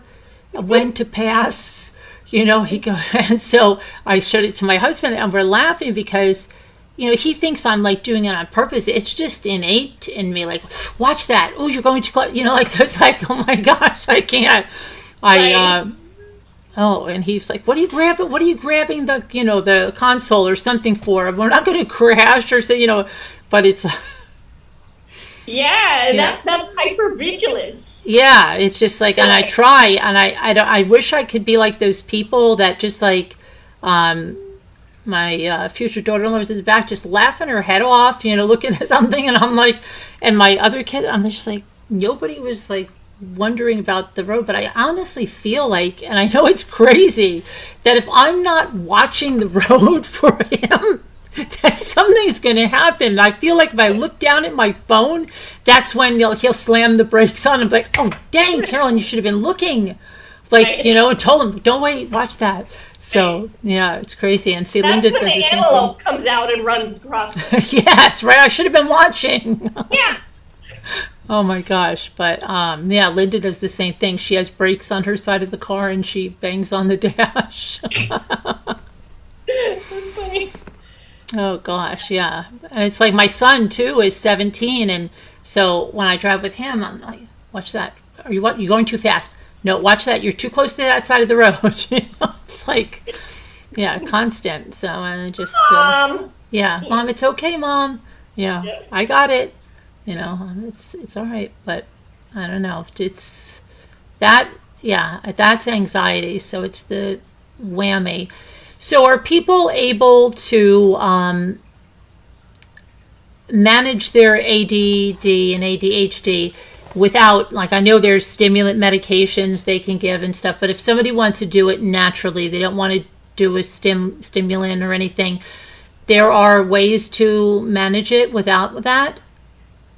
when to pass, he go. And so I showed it to my husband, and we're laughing because he thinks I'm like doing it on purpose. It's just innate in me, like, watch that. Oh, you're going too close. So it's like, oh my gosh, I can't. And he's like, what are you grabbing? What are you grabbing the, the console or something for? We're not going to crash or say, but it's. Yeah, that's hypervigilance. Yeah, it's just like, and I try, and I wish I could be like those people that just like, my future daughter-in-law was in the back just laughing her head off, looking at something, and I'm like, and my other kid, I'm just like, nobody was like wondering about the road, but I honestly feel like, and I know it's crazy, that if I'm not watching the road for him, that something's going to happen. I feel like if I look down at my phone, that's when he'll slam the brakes on. I'm like, oh, dang, Carolyn, you should have been looking. Like, and told him, don't wait, watch that. So, yeah, it's crazy. And see, that's Linda when does the antelope comes out and runs across it. Yes, right. I should have been watching. Yeah. Oh, my gosh. But, Linda does the same thing. She has brakes on her side of the car, and she bangs on the dash. That's funny. Oh gosh, yeah. And it's like my son too is 17, and so when I drive with him, I'm like, watch that. Are you what? You're going too fast. No, watch that. You're too close to that side of the road. It's like, yeah, constant. So I just, Mom, Mom, it's okay, Mom. Yeah, I got it. It's all right. But I don't know. It's that. Yeah, that's anxiety. So it's the whammy. So are people able to manage their ADD and ADHD without, like, I know there's stimulant medications they can give and stuff, but if somebody wants to do it naturally, they don't want to do a stimulant or anything, there are ways to manage it without that?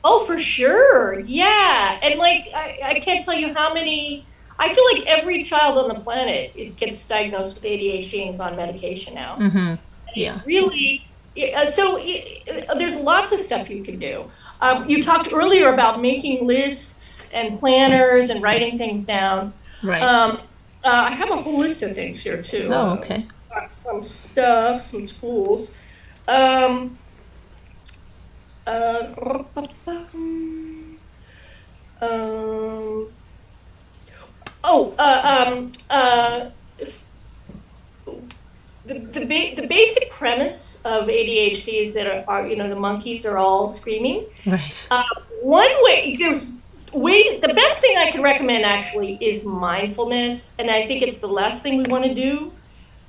Oh, for sure. Yeah. And like, I can't tell you how many, I feel like every child on the planet gets diagnosed with ADHD and is on medication now. Mm-hmm. Yeah. It's really, there's lots of stuff you can do. You talked earlier about making lists and planners and writing things down. Right. I have a whole list of things here too. Oh, okay. Got some stuff, some tools. Um, uh, um, oh, the basic premise of ADHD is that the monkeys are all screaming. Right. One way, the best thing I can recommend actually is mindfulness, and I think it's the last thing we want to do,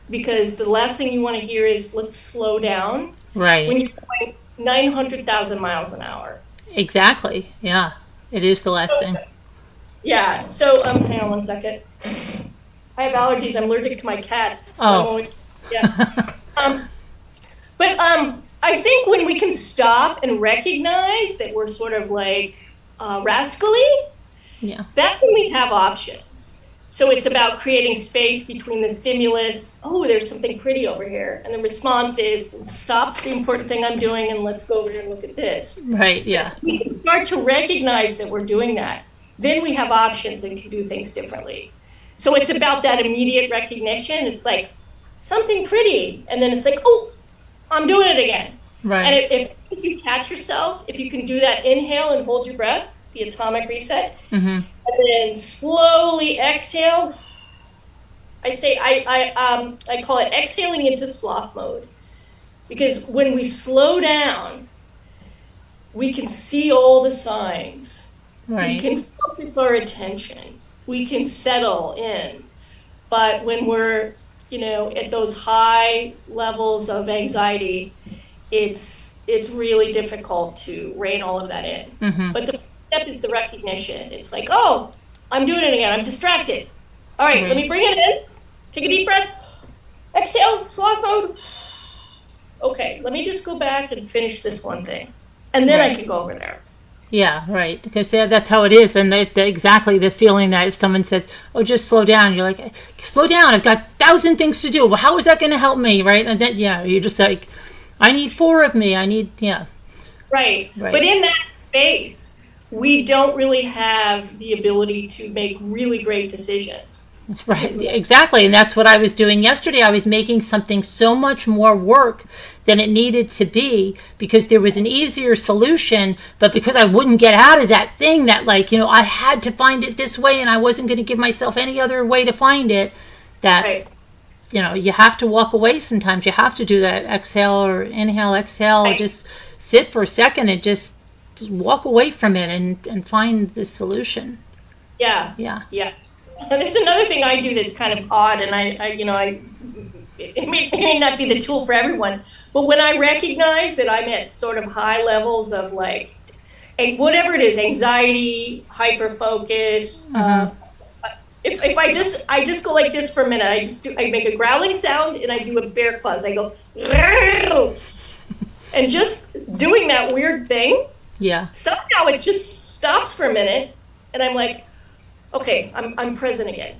because the last thing you want to hear is let's slow down. Right. When you're going 900,000 miles an hour. Exactly. Yeah. It is the last thing. Yeah. So hang on one second. I have allergies. I'm allergic to my cats. So yeah. But I think when we can stop and recognize that we're sort of like rascally, Yeah. that's when we have options. So it's about creating space between the stimulus. Oh, there's something pretty over here. And the response is stop the important thing I'm doing and let's go over here and look at this. Right. Yeah. We can start to recognize that we're doing that. Then we have options and can do things differently. So it's about that immediate recognition. It's like something pretty. And then it's like, oh, I'm doing it again. Right. And if you catch yourself, if you can do that inhale and hold your breath, the atomic reset, Mm-hmm. and then slowly exhale. I call it exhaling into sloth mode, because when we slow down, we can see all the signs. Right. We can focus our attention. We can settle in. But when we're, at those high levels of anxiety, it's really difficult to rein all of that in. Mm-hmm. But the step is the recognition. It's like, oh, I'm doing it again. I'm distracted. All right, let me bring it in. Take a deep breath. Exhale, sloth mode. Okay, let me just go back and finish this one thing. And then I can go over there. Yeah, right. Because that's how it is. And exactly the feeling that if someone says, oh, just slow down, you're like, slow down. I've got 1,000 things to do. Well, how is that going to help me? Right. And then, you're just like, I need 4 of me. Right. But in that space, we don't really have the ability to make really great decisions. Right, exactly. And that's what I was doing yesterday. I was making something so much more work than it needed to be, because there was an easier solution, but because I wouldn't get out of that thing that I had to find it this way and I wasn't going to give myself any other way to find it, that, you have to walk away sometimes. You have to do that exhale or inhale, exhale, or just sit for a second and just walk away from it and find the solution. Yeah. And there's another thing I do that's kind of odd, and it may not be the tool for everyone, but when I recognize that I'm at sort of high levels of whatever it is, anxiety, hyper focus, if I just go like this for a minute, I make a growling sound and I do a bear claws. I go, and just doing that weird thing. Yeah. Somehow it just stops for a minute, and I'm like, okay, I'm present again.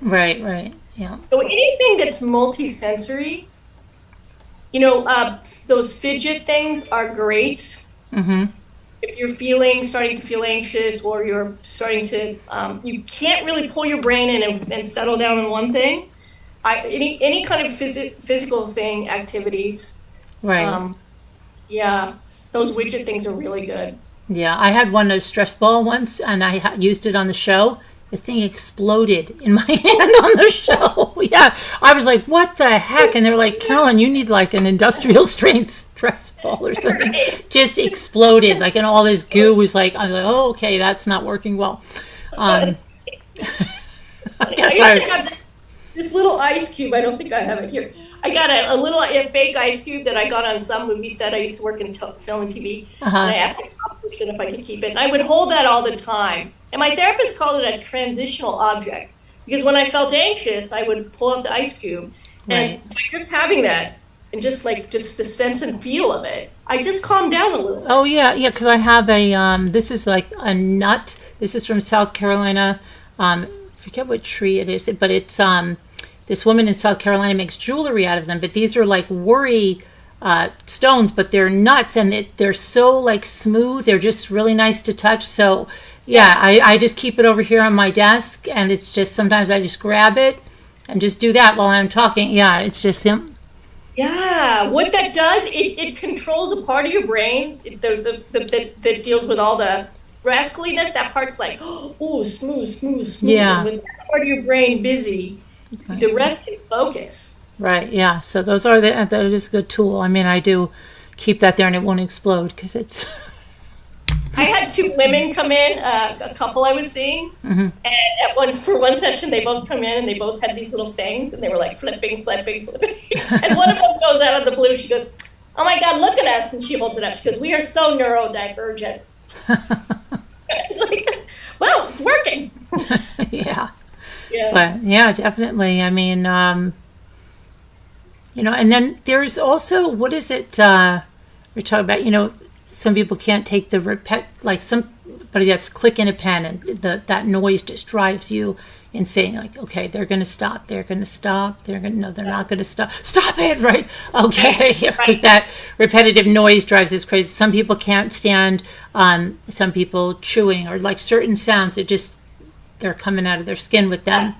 Right, yeah. So anything that's multi-sensory, those fidget things are great. Mm-hmm. If you're starting to feel anxious, or you're starting to, you can't really pull your brain in and settle down on one thing. Any kind of physical thing, activities. Right. Yeah, those widget things are really good. Yeah, I had one, a stress ball once, and I used it on the show. The thing exploded in my hand on the show. Yeah, I was like, what the heck? And they're like, Carolyn, you need an industrial strength stress ball or something. Just exploded, and all this goo was I was like, oh, okay, that's not working well. I guess I have this little ice cube. I don't think I have it here. I got a little fake ice cube that I got on some movie set. I used to work in film and TV. And I asked the person if I could keep it. And I would hold that all the time. And my therapist called it a transitional object, because when I felt anxious, I would pull up the ice cube. And by just having that, just the sense and feel of it, I just calm down a little. Oh yeah, yeah. Because I have a this is like a nut. This is from South Carolina. Forget what tree it is, but it's this woman in South Carolina makes jewelry out of them. But these are like worry stones, but they're nuts, and they're so like smooth. They're just really nice to touch. So yeah, I just keep it over here on my desk, and it's just sometimes I just grab it and just do that while I'm talking. Yeah, it's just Yeah, what that does, it controls a part of your brain that deals with all the rascaliness. That part's like, oh, smooth, smooth, smooth. Yeah. And with that part of your brain busy, the rest can focus. Right, yeah. So that is a good tool. I mean, I do keep that there and it won't explode because it's... I had two women come in, a couple I was seeing, and for one session, they both come in and they both had these little things, and they were like flipping. And one of them goes out of the blue. She goes, "Oh my God, look at us!" And she holds it up. She goes, "We are so neurodivergent." It's like, well, it's working. Yeah. Yeah. But yeah, definitely. I mean, and then there's also, what is it we're talking about, some people can't take like somebody that's clicking a pen and that noise just drives you insane. Like, okay, they're going to stop. They're going to stop. No, they're not going to stop. Stop it, right? Okay, because that repetitive noise drives us crazy. Some people can't stand some people chewing or like certain sounds. They're coming out of their skin with them.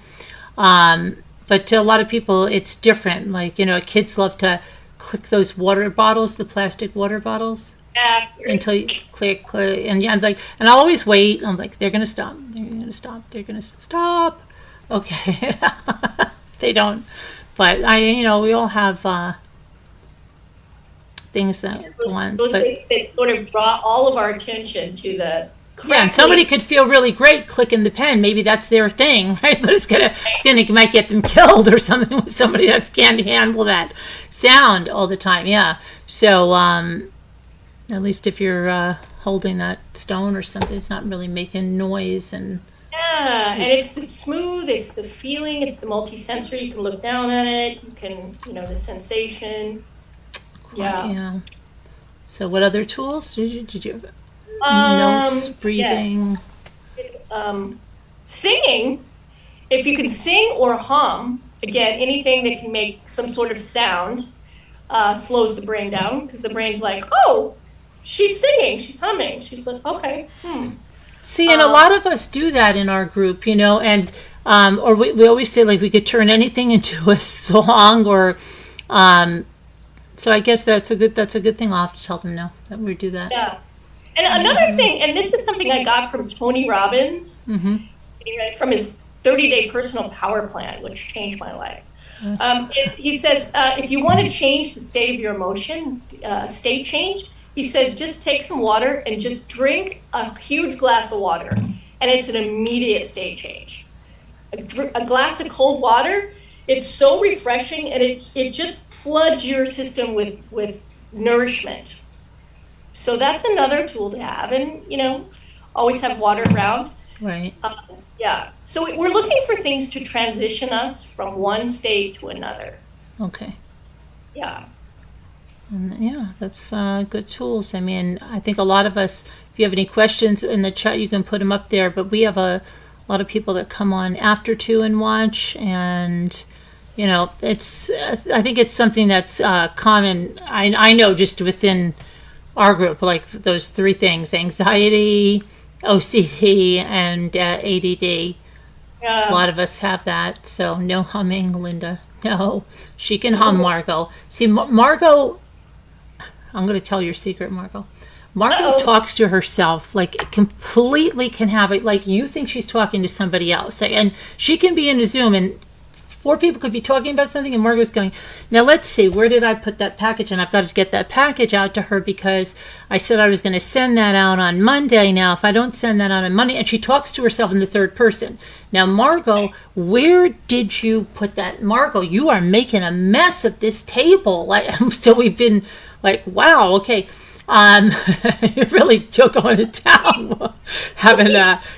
But to a lot of people, it's different. Like, kids love to click those water bottles, the plastic water bottles. Until you click, and yeah, and I'll always wait. I'm like, they're gonna stop. They're gonna stop. They're gonna stop. Okay, they don't. But we all have things that go on. Those things that sort of draw all of our attention to the. Yeah, and somebody could feel really great clicking the pen. Maybe that's their thing, right? But it might get them killed or something with somebody that can't handle that sound all the time. Yeah. So at least if you're holding that stone or something, it's not really making noise. And and it's the smooth, it's the feeling, it's the multi-sensory. You can look down at it. You can, the sensation. Yeah. So what other tools did you notes, breathing? Yes. Singing. If you can sing or hum, again, anything that can make some sort of sound slows the brain down, because the brain's like, oh, she's singing, she's humming. She's like, okay. See, and a lot of us do that in our group, and or we always say like we could turn anything into a song, or so I guess that's a good thing. I'll have to tell them now that we do that. Yeah. And another thing, and this is something I got from Tony Robbins, from his 30-day personal power plan, which changed my life. Is he says, if you want to change the state of your emotion, state change, he says, just take some water and just drink a huge glass of water, and it's an immediate state change. A glass of cold water, it's so refreshing, and it just floods your system with nourishment. So that's another tool to have, and always have water around. Right. Yeah. So we're looking for things to transition us from one state to another. Okay. Yeah. And yeah, that's good tools. I mean, I think a lot of us, if you have any questions in the chat, you can put them up there. But we have a lot of people that come on after 2 and watch, and it's. I think it's something that's common. I know just within our group, like those 3 things: anxiety, OCD, and ADD. A lot of us have that. So no humming, Linda. No, she can hum, Margot. See, Margot, I'm going to tell your secret, Margot. Margot talks to herself, like completely can have it, like you think she's talking to somebody else. And she can be in a Zoom and 4 people could be talking about something, and Margot's going, now let's see, where did I put that package? And I've got to get that package out to her because I said I was going to send that out on Monday. Now, if I don't send that out on Monday, and she talks to herself in the third person. Now, Margot, where did you put that? Margot, you are making a mess of this table. So we've been like, wow, okay. You're going to town.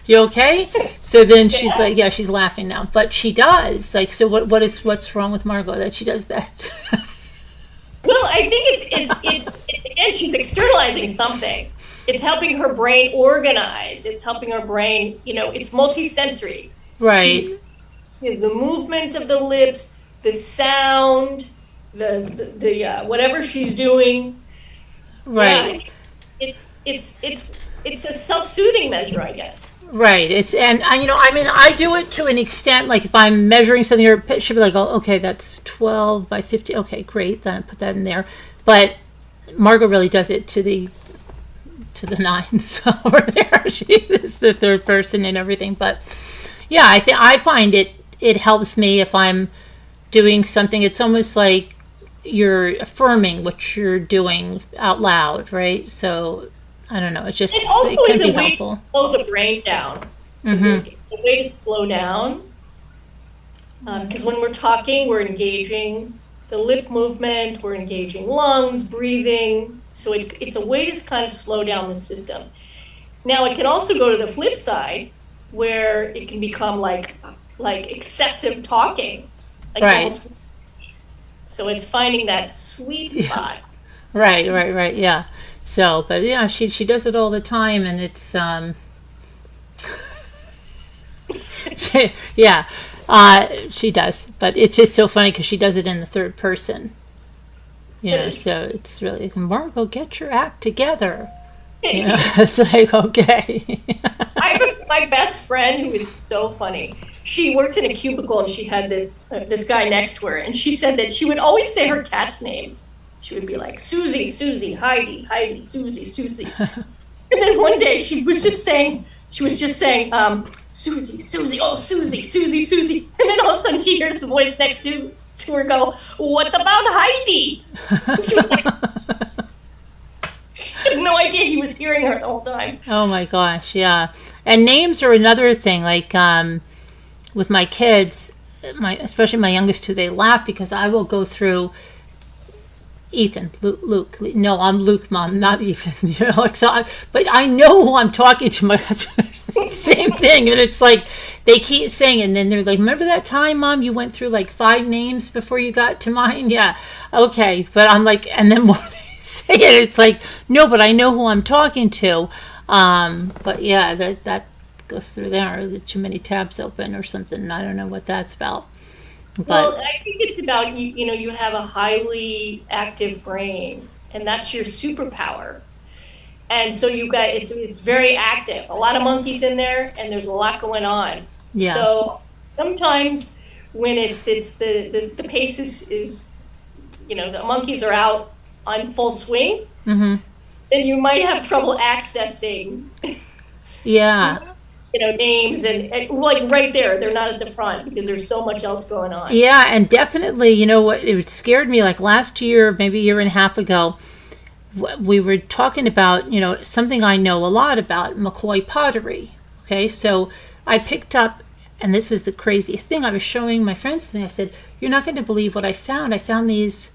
You okay? So then she's like, yeah, she's laughing now, but she does. Like, so what's wrong with Margot that she does that? Well, I think again, she's externalizing something. It's helping her brain organize. It's helping her brain, it's multisensory. Right, She's, she has the movement of the lips, the sound, the whatever she's doing. Yeah, right. it's a self-soothing measure, I guess. Right. It's and I mean I do it to an extent. Like if I'm measuring something, or it should be like, oh, okay, that's 12 by 50. Okay, great. Then I put that in there. But Margot really does it to the nines over there. She is the third person and everything. But yeah, I find it helps me if I'm doing something. It's almost like you're affirming what you're doing out loud, right? So I don't know. It It also can is be a way to helpful. slow the brain down. It's a way to slow down. Because when we're talking, we're engaging the lip movement, we're engaging lungs, breathing. So it's a way to kind of slow down the system. Now, it can also go to the flip side, where it can become like excessive talking, like Right. almost. So it's finding that sweet spot. Right. Yeah. So, but yeah, she does it all the time, and it's yeah, she does. But it's just so funny because she does it in the third person. So it's really like, Margot, get your act together. It's like okay. I have my best friend who is so funny. She worked in a cubicle and she had this guy next to her, and she said that she would always say her cat's names. She would be like Susie, Susie, Heidi, Heidi, Susie, Susie. And then one day she was just saying Susie, Susie, oh Susie, Susie, Susie. And then all of a sudden she hears the voice next to her go, "What about Heidi?" She was like, had no idea he was hearing her the whole time. Oh my gosh, yeah. And names are another thing. Like with my kids, especially my youngest two, they laugh because I will go through Ethan, Luke. No, I'm Luke, Mom, not Ethan. Like but I know who I'm talking to. My husband, same thing, and it's like they keep saying, and then they're like, "Remember that time, Mom, you went through like 5 names before you got to mine?" Yeah, okay, but I'm like, and then more they say it, it's like, no, but I know who I'm talking to. But yeah, that goes through there. There's too many tabs open or something. I don't know what that's about. Well, But I think it's about you have a highly active brain, and that's your superpower. And so it's very active. A lot of monkeys in there, and there's a lot going on. yeah, So sometimes when it's the pace is the monkeys are out on full swing, then you might have trouble accessing yeah. names and like right there, they're not at the front because there's so much else going on. Yeah, and definitely, what it scared me like last year, maybe a year and a half ago, we were talking about, something I know a lot about, McCoy pottery. Okay, so I picked up, and this was the craziest thing. I was showing my friends today. I said, "You're not going to believe what I found. I found these,"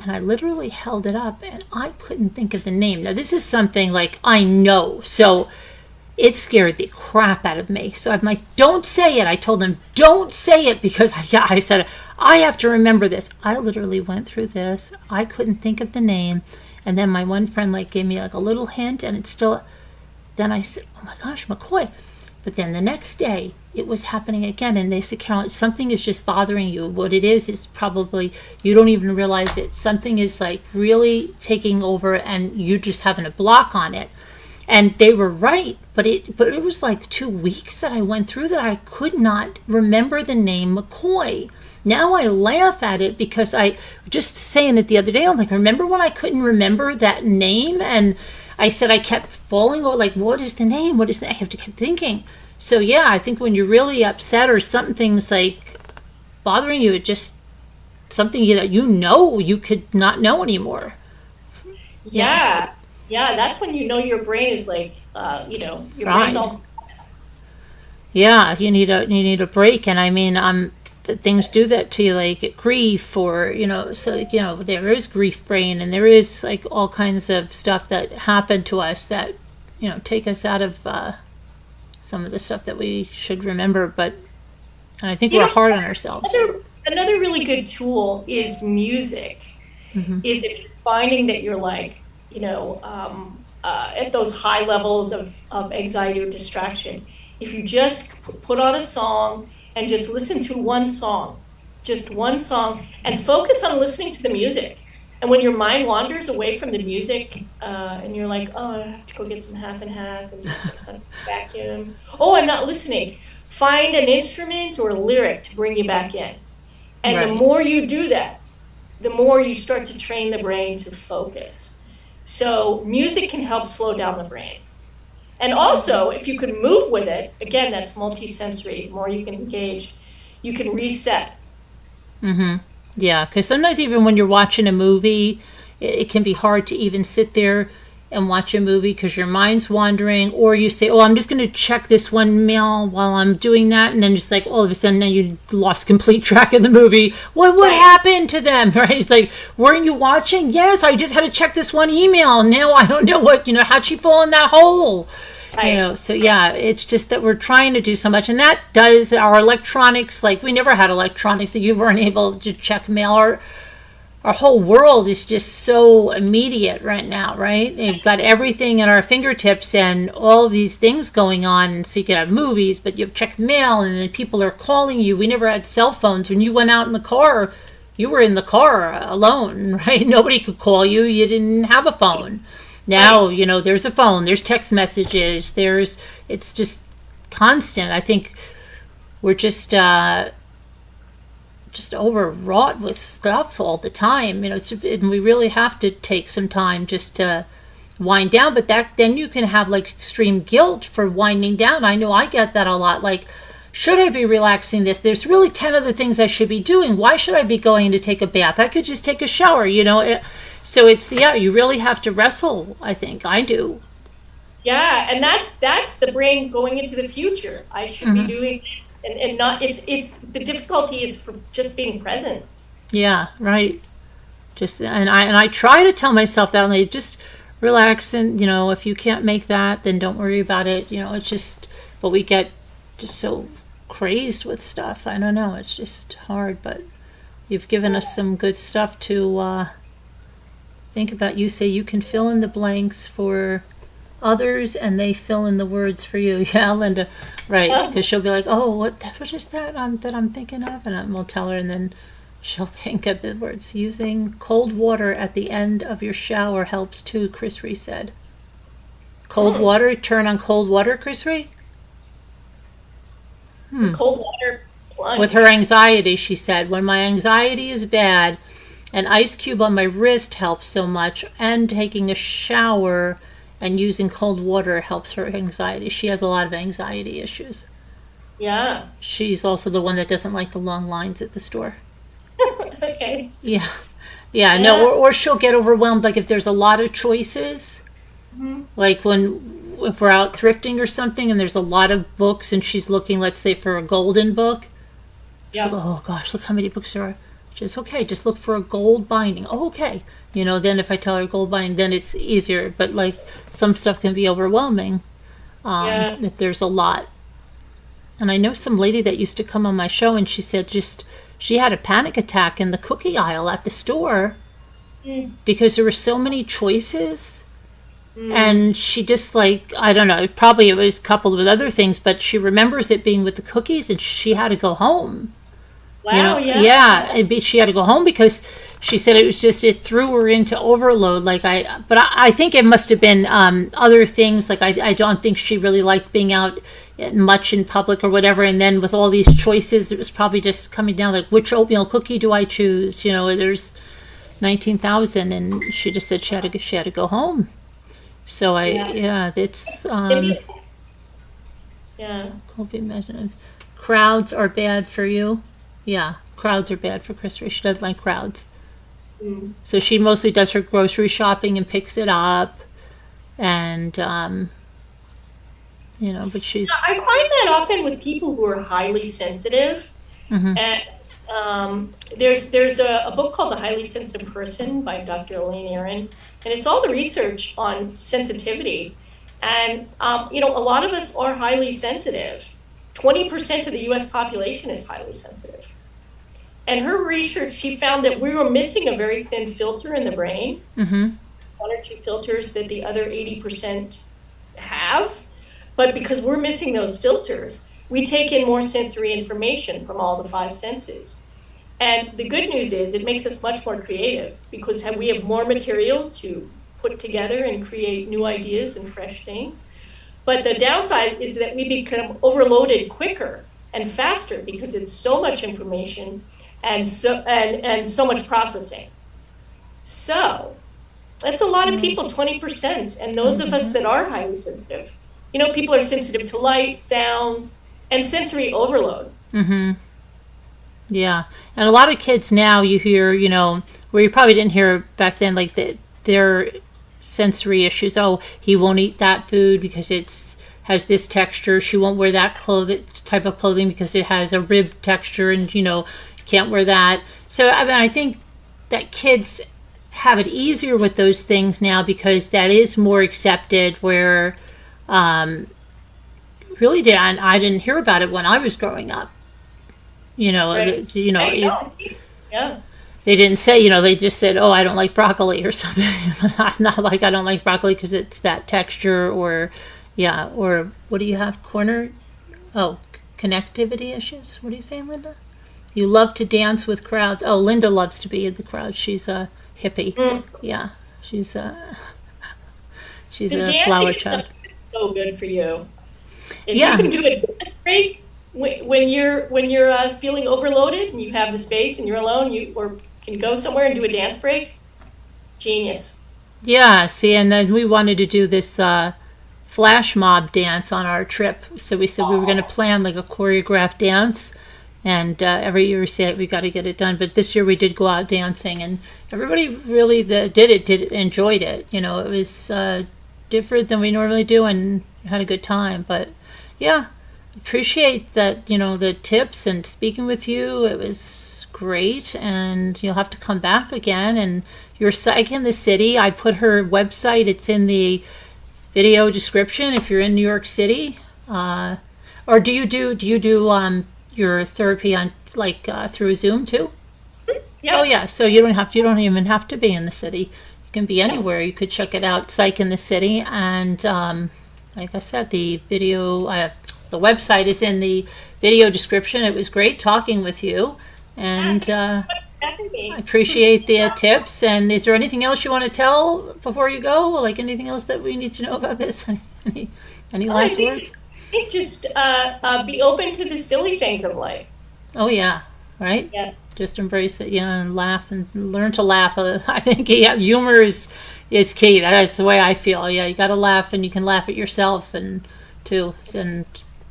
and I literally held it up, and I couldn't think of the name. Now, this is something like I know, so it scared the crap out of me. So I'm like, don't say it. I told him, don't say it because I said, I have to remember this. I literally went through this. I couldn't think of the name. And then my one friend gave me a little hint, and it's still, then I said, oh my gosh, McCoy. But then the next day it was happening again. And they said, Carolyn, something is just bothering you. What it is probably, you don't even realize it. Something is really taking over and you're just having a block on it. And they were right, but it was like 2 weeks that I went through that I could not remember the name McCoy. Now I laugh at it because I just saying it the other day. I'm like, remember when I couldn't remember that name? And I said I kept falling over, like, what is the name? What is the? I have to keep thinking. So yeah, I think when you're really upset or something's like bothering you, it just something you could not know anymore. Yeah. Yeah, that's when your brain is like, your brain's all. Yeah, you need a break, and I mean, things do that to you, like grief, or so there is grief brain, and there is all kinds of stuff that happen to us that take us out of some of the stuff that we should remember. But I think we're hard on ourselves. Another really good tool is music. is if you're finding that you're like, at those high levels of anxiety or distraction, if you just put on a song and just listen to just one song, and focus on listening to the music. And when your mind wanders away from the music, and you're like, oh, I have to go get some half and half and just like, vacuum. Oh, I'm not listening. Find an instrument or a lyric to bring you back in. And Right. the more you do that, the more you start to train the brain to focus. So music can help slow down the brain. And also, if you can move with it, again, that's multisensory. The more you can engage, you can reset. Yeah, because sometimes even when you're watching a movie, it can be hard to even sit there and watch a movie because your mind's wandering, or you say, "Oh, I'm just going to check this one mail while I'm doing that," and then just like all of a sudden, then you lost complete track of the movie. What Right. happened to them? Right? It's like, weren't you watching? Yes, I just had to check this one email. Now I don't know how'd she fall in that hole? Right. So yeah, it's just that we're trying to do so much, and that does our electronics. Like, we never had electronics, so you weren't able to check mail. Our whole world is just so immediate right now, right? We've got everything at our fingertips and all of these things going on. And so you can have movies, but you have check mail, and then people are calling you. We never had cell phones. When you went out in the car, you were in the car alone, right? Nobody could call you. You didn't have a phone. Now, there's a phone, there's text messages, it's just constant. I think we're just overwrought with stuff all the time. And we really have to take some time just to wind down. But then you can have like extreme guilt for winding down. I know I get that a lot. Like, should I be relaxing this? There's really 10 other things I should be doing. Why should I be going to take a bath? I could just take a shower, So you really have to wrestle, I think. I do. Yeah, and that's the brain going into the future. I should be doing this, and not. It's the difficulty is for just being present. Yeah, right. I try to tell myself that, like, just relax, and if you can't make that, then don't worry about it. It's just, but we get just so crazed with stuff. I don't know. It's just hard, but you've given us some good stuff to think about. You say you can fill in the blanks for others and they fill in the words for you. Yeah, Linda, right? Because she'll be like, "Oh, what is that that I'm thinking of?" And we'll tell her, and then she'll think of the words. Using cold water at the end of your shower helps too, Chris Ree said. Cold water, turn on cold water, Chris Ree? Cold water plunge. With her anxiety, she said, when my anxiety is bad, an ice cube on my wrist helps so much, and taking a shower and using cold water helps her anxiety. She has a lot of anxiety issues. Yeah. She's also the one that doesn't like the long lines at the store. Okay. Yeah. Yeah, no, or she'll get overwhelmed, like if there's a lot of choices, like if we're out thrifting or something and there's a lot of books and she's looking, let's say, for a golden book, she'll go, "Oh gosh, look how many books there are." She's okay, just look for a gold binding. Oh, okay. Then if I tell her gold binding, then it's easier. But like, some stuff can be overwhelming if there's a lot. And I know some lady that used to come on my show, and she said she had a panic attack in the cookie aisle at the store because there were so many choices. And she just, like, I don't know, probably it was coupled with other things, but she remembers it being with the cookies, and she had to go home. Wow. She had to go home because she said it threw her into overload. But I think it must have been other things. Like, I don't think she really liked being out much in public or whatever. And then with all these choices, it was probably just coming down, like, which oatmeal cookie do I choose? There's 19,000, and she just said she had to go home. So it's crowds are bad for you. Yeah, crowds are bad for Chris. She doesn't like crowds. So she mostly does her grocery shopping and picks it up, and but she's. I find that often with people who are highly sensitive, and there's a book called The Highly Sensitive Person by Dr. Elaine Aron, and it's all the research on sensitivity, and a lot of us are highly sensitive. 20% of the U.S. population is highly sensitive. And her research, she found that we were missing a very thin filter in the brain, Mm-hmm. one or two filters that the other 80% have. But because we're missing those filters, we take in more sensory information from all the five senses. And the good news is it makes us much more creative because we have more material to put together and create new ideas and fresh things. But the downside is that we become overloaded quicker and faster because it's so much information and so much processing. So that's a lot of people, 20%. And those of us that are highly sensitive, people are sensitive to light, sounds, and sensory overload. Mm-hmm. Yeah. And a lot of kids now you hear, where you probably didn't hear back then, like their sensory issues. Oh, he won't eat that food because has this texture. She won't wear that type of clothing because it has a rib texture, and can't wear that. So I think that kids have it easier with those things now because that is more accepted. Where really I didn't hear about it when I was growing up. Right. Yeah. They didn't say, they just said, oh, I don't like broccoli or something. Not like I don't like broccoli because it's that texture or what do you have? Connectivity issues. What are you saying, Linda? You love to dance with crowds. Oh, Linda loves to be in the crowd. She's a hippie. Mm. Yeah, she's a The flower dancing is child. so good for you. If Yeah. you can do a dance break when you're feeling overloaded and you have the space and you're alone, or can go somewhere and do a dance break, genius. Yeah, see, and then we wanted to do this flash mob dance on our trip. So we said we were going to plan like a choreographed dance. And every year we say we got to get it done. But this year we did go out dancing, and everybody really enjoyed it. It was different than we normally do, and had a good time. But yeah, appreciate that, the tips and speaking with you. It was great, and you'll have to come back again. And your psych in the city, I put her website. It's in the video description if you're in New York City. Or do you do your therapy on through Zoom too? Yeah. Oh yeah, so you don't even have to be in the city. You can be anywhere. You could check it out, Psych in the City, and like I said, the website is in the video description. It was great talking with you, and I appreciate the tips. And is there anything else you want to tell before you go? Like anything else that we need to know about this? Any last words? I think just be open to the silly things of life. Oh yeah, right? Yeah. Just embrace it, and laugh and learn to laugh. I think humor is key. That's the way I feel. Yeah, you got to laugh, and you can laugh at yourself and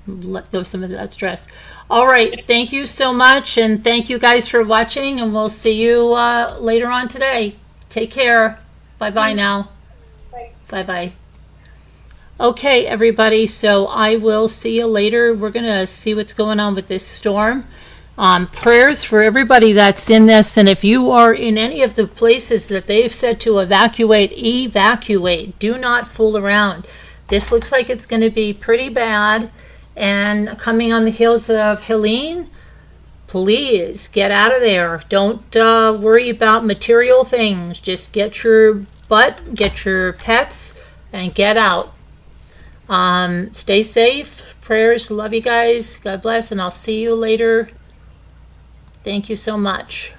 let go some of that stress. All right, thank you so much, and thank you guys for watching, and we'll see you later on today. Take care. Bye-bye now. Bye. Bye-bye. Okay, everybody, so I will see you later. We're going to see what's going on with this storm. Prayers for everybody that's in this, and if you are in any of the places that they've said to evacuate, evacuate. Do not fool around. This looks like it's going to be pretty bad, and coming on the heels of Helene, please get out of there. Don't worry about material things. Just get your butt, get your pets, and get out. Stay safe. Prayers. Love you guys. God bless, and I'll see you later. Thank you so much.